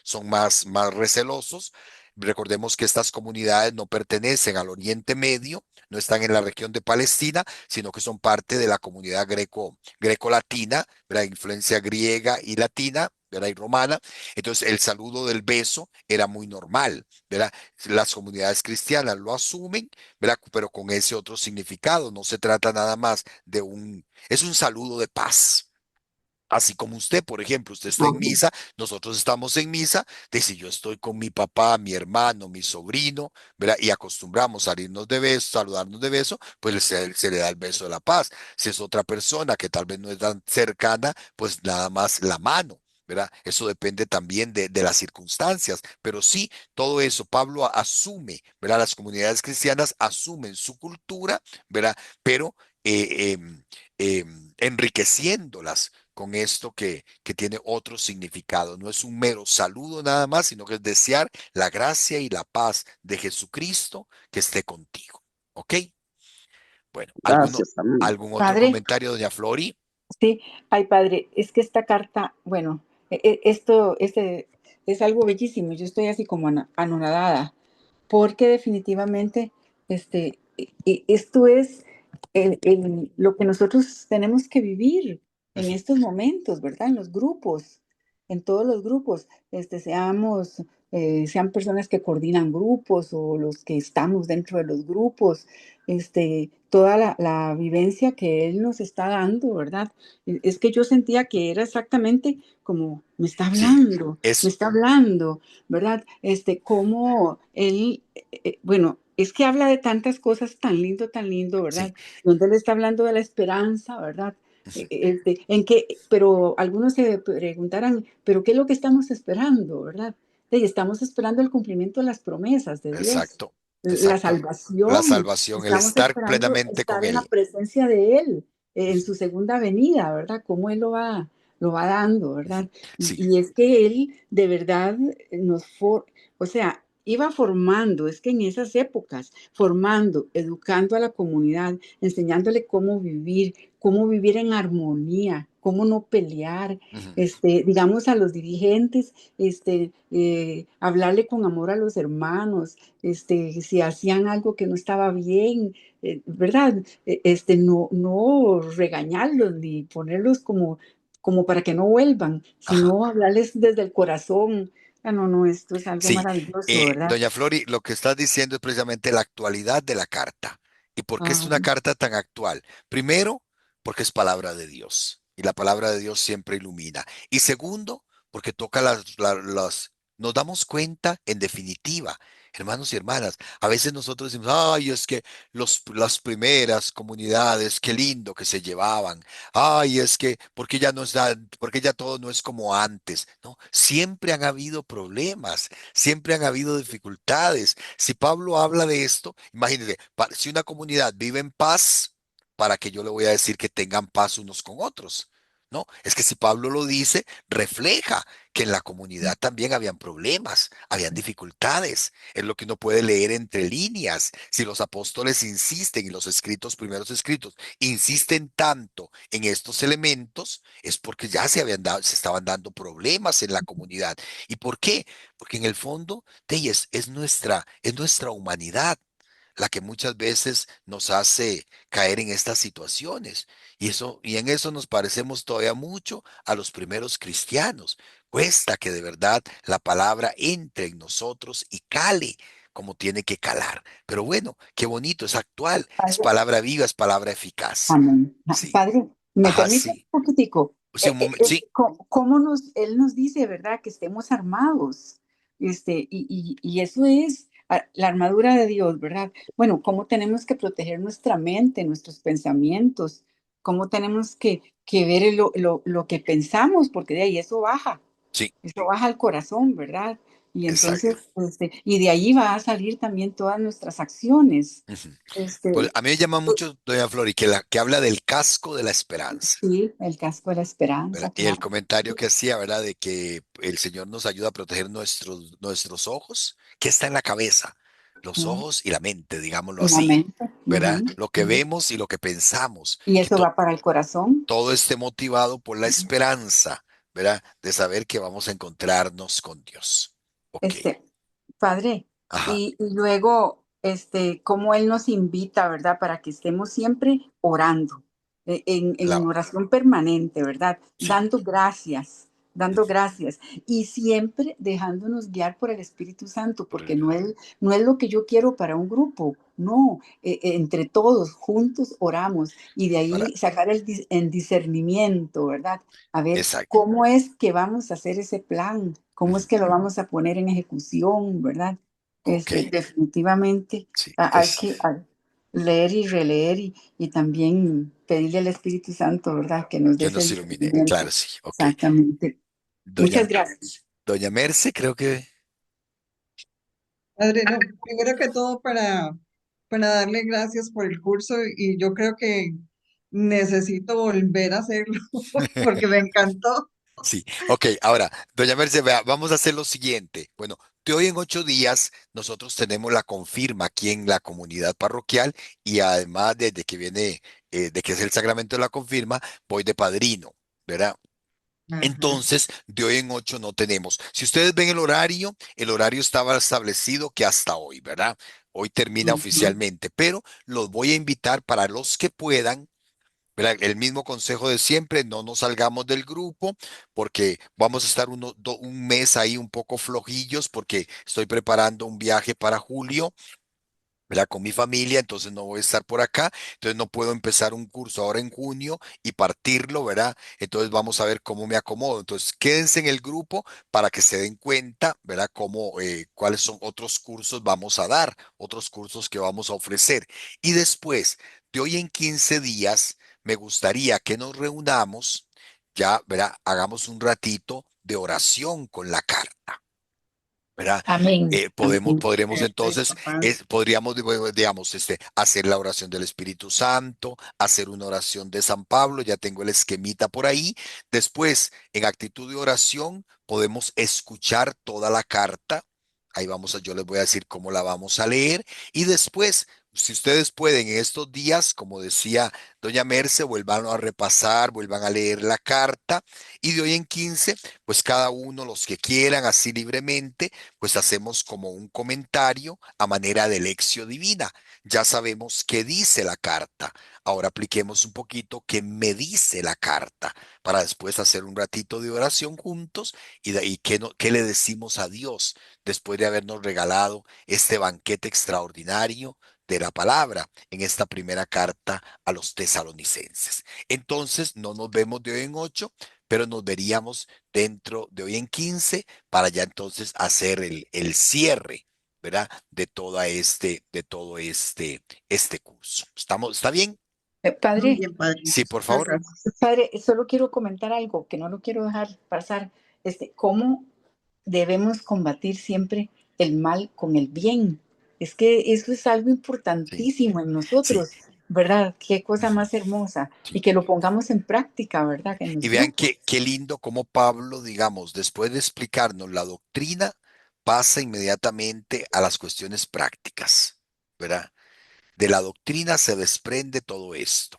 son más recelosos. Recordemos que estas comunidades no pertenecen al Oriente Medio, no están en la región de Palestina, sino que son parte de la comunidad greco-latina, la influencia griega y latina, ¿verdad? Y romana. Entonces, el saludo del beso era muy normal, ¿verdad? Las comunidades cristianas lo asumen, ¿verdad? Pero con ese otro significado. No se trata nada más es un saludo de paz. Así como usted, por ejemplo, usted está en ajá, misa, nosotros estamos en misa, de si yo estoy con mi papá, mi hermano, mi sobrino, ¿verdad? Y acostumbramos a salirnos de beso, saludarnos de beso, pues se le da el beso de la paz. Si es otra persona que tal vez no es tan cercana, pues nada más la mano, ¿verdad? Eso depende también de las circunstancias, pero sí, todo eso Pablo asume, ¿verdad? Las comunidades cristianas asumen su cultura, ¿verdad? Pero enriqueciéndolas con esto que tiene otro significado. No es un mero saludo nada más, sino que es desear la gracia y la paz de Jesucristo que esté contigo. ¿Ok? Bueno, gracias, amén. ¿algún otro Padre, comentario, doña Flori? sí, ay padre, es que esta carta, bueno, esto es algo bellísimo. Yo estoy así como anonadada, porque definitivamente esto es lo que nosotros tenemos que vivir en Ujú. estos momentos, ¿verdad? En los grupos, en todos los grupos, sean personas que coordinan grupos o los que estamos dentro de los grupos, toda la vivencia que él nos está dando, ¿verdad? Es que yo sentía que era exactamente como Sí, me es, está hablando, ¿verdad? Como él, bueno, es que habla de tantas cosas tan lindo, sí. ¿verdad? Donde él está hablando de la esperanza, ¿verdad? Ujú. Pero algunos se preguntarán, ¿pero qué es lo que estamos esperando, verdad? Estamos esperando el cumplimiento de las promesas de Dios, Exacto, la exacto. La salvación. salvación, el Estamos estar esperando plenamente con estar en la Él. presencia de Él, en Ujú, su segunda venida, ¿verdad? Cómo Él lo va dando, ujú. ¿verdad? Sí, Y es que Él de verdad o sea, iba formando, es que en esas épocas, formando, educando a la comunidad, enseñándole cómo vivir en armonía cómo no pelear, Ujú. digamos a los dirigentes, hablarle con amor a los hermanos, si hacían algo que no estaba bien, ¿verdad? No regañarlos ni ponerlos como para que no vuelvan, Ajá. sino hablarles desde el corazón. Ah, no, no, esto es algo Sí, maravilloso, ¿verdad? doña Flori, lo que estás diciendo es precisamente la actualidad de la carta. ¿Y por qué es Ah, una carta tan actual? Primero, porque es palabra de Dios y la palabra de Dios siempre ilumina. Y segundo, porque toca nos damos cuenta, en definitiva, hermanos y hermanas, a veces nosotros decimos, ay, es que las primeras comunidades, qué lindo que se llevaban. Ay, es que, porque ya no está, porque ya todo no es como antes. No, siempre han habido problemas. Siempre han habido dificultades. Si Pablo habla de esto, imagínense, si una comunidad vive en paz, ¿para qué yo le voy a decir que tengan paz unos con otros? No, es que si Pablo lo dice, refleja que en la comunidad también habían problemas, habían dificultades. Es lo que uno puede leer entre líneas. Si los apóstoles insisten y los escritos, primeros escritos, insisten tanto en estos elementos, es porque ya se estaban dando problemas en la comunidad. ¿Y por qué? Porque en el fondo, es nuestra humanidad la que muchas veces nos hace caer en estas situaciones. Y en eso nos parecemos todavía mucho a los primeros cristianos. Cuesta que de verdad la palabra entre en nosotros y cale como tiene que calar. Pero bueno, qué bonito, es actual, es padre, palabra viva, es palabra eficaz. amén. Sí, Padre, ¿me ajá, permite un sí. poquitico? Sí, un momento, sí. ¿Cómo él nos dice, ¿verdad? Que estemos armados. Y eso es la armadura de Dios, ¿verdad? Bueno, cómo tenemos que proteger nuestra mente, nuestros pensamientos, cómo tenemos que ver lo que pensamos, porque de ahí Sí, eso baja al corazón, ¿verdad? Y exacto. entonces, y de ahí va a salir también todas nuestras acciones. Ujú. Pues Este, a mí me llama mucho, doña Flori, que habla del casco de la esperanza. sí, el casco de la ¿Verdad? esperanza, Y el claro. comentario que hacía, ¿verdad? De que el Señor nos ayuda a proteger nuestros ojos, que está en la cabeza, los ¿No? ojos y la mente, digámoslo En la así, mente. ¿verdad? Ujú, Lo que ujú. vemos y lo que pensamos, Y que eso va para el corazón. todo esté motivado por la esperanza, ¿verdad? De saber que vamos a encontrarnos con Dios. Ok, Este, Padre, ajá, y luego, cómo Él nos invita, ¿verdad? Para que estemos siempre orando, en la, oración permanente, ¿verdad? sí, Dando gracias, y siempre dejándonos guiar por el Espíritu Santo, por porque no es lo que yo quiero para un grupo, no, entre todos juntos oramos, y de para, ahí sacar el discernimiento, ¿verdad? A ver exacto, cómo es que vamos a hacer ese plan, cómo es ujú, que lo vamos a poner en ejecución, ¿verdad? ok, Definitivamente sí, hay que leer y releer y también pedirle al Espíritu Santo, ¿verdad? Que nos dé que ese nos ilumine, discernimiento. claro, sí, ok. Exactamente. Doña, Muchas gracias. doña Merce, creo que, Padre, no, primero que todo para darle gracias por el curso y yo creo que necesito volver a hacerlo porque me encantó. sí, ok, ahora, doña Merce, vea, vamos a hacer lo siguiente. Bueno, de hoy en 8 días nosotros tenemos la confirma aquí en la comunidad parroquial y además desde que viene, de que es el sacramento de la confirma, voy de padrino, ¿verdad? Ajá, Entonces, de hoy en 8 no tenemos. Si ustedes ven el horario estaba establecido que hasta hoy, ¿verdad? Hoy termina Ujú. oficialmente, pero los voy a invitar para los que puedan. ¿Verdad? El mismo consejo de siempre, no nos salgamos del grupo porque vamos a estar un mes ahí un poco flojillos porque estoy preparando un viaje para julio. ¿Verdad? Con mi familia, entonces no voy a estar por acá, entonces no puedo empezar un curso ahora en junio y partirlo, ¿verdad? Entonces vamos a ver cómo me acomodo. Entonces quédense en el grupo para que se den cuenta, ¿verdad? Cuáles son otros cursos vamos a dar, otros cursos que vamos a ofrecer. Y después, de hoy en 15 días, me gustaría que nos reunamos, ya, ¿verdad? Hagamos un ratito de oración con la carta. ¿Verdad? Amén. Amén. Podremos entonces, perfecto, padre. podríamos, digamos, hacer la oración del Espíritu Santo, hacer una oración de San Pablo, ya tengo el esquemita por ahí. Después, en actitud de oración, podemos escuchar toda la carta. Ahí yo les voy a decir cómo la vamos a leer. Y después Si ustedes pueden en estos días, como decía doña Merce, vuelvan a repasar, vuelvan a leer la carta y de hoy en 15, pues cada uno, los que quieran, así libremente, pues hacemos como un comentario a manera de lección divina. Ya sabemos qué dice la carta. Ahora apliquemos un poquito qué me dice la carta para después hacer un ratito de oración juntos y de ahí qué le decimos a Dios después de habernos regalado este banquete extraordinario de la palabra en esta primera carta a los tesalonicenses. Entonces, no nos vemos de hoy en 8, pero nos veríamos dentro de hoy en 15 para ya entonces hacer el cierre, ¿verdad? De todo este curso. ¿Está bien? Muy Padre, bien, padre. Sí, por Muchas favor. gracias. padre, solo quiero comentar algo que no lo quiero dejar pasar. ¿Cómo debemos combatir siempre el mal con el bien? Es que eso es algo Sí, importantísimo en sí. nosotros, ¿verdad? Qué cosa Ujú, más hermosa. Y sí. que lo pongamos en práctica, ¿verdad? En Y los vean grupos. qué lindo como Pablo, digamos, después de explicarnos la doctrina, pasa inmediatamente a las cuestiones prácticas, ¿verdad? De la doctrina se desprende todo esto.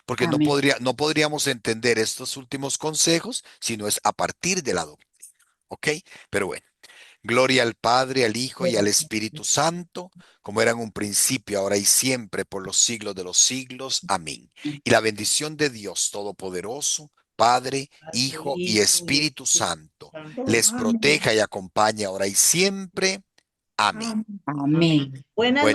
Porque Amén. no podríamos entender estos últimos consejos si no es a partir de la doctrina. ¿Ok? Pero bueno, gloria al Padre, al Hijo y al Espíritu Santo, como era en un principio, ahora y siempre, por los siglos de los siglos. Amén. Y la bendición de Dios Todopoderoso, Padre, Padre, Hijo y Hijo y Espíritu Espíritu Santo, Santo. les Amén. proteja y acompañe ahora y siempre. Amén. Amén. Amén. Buenas Bueno,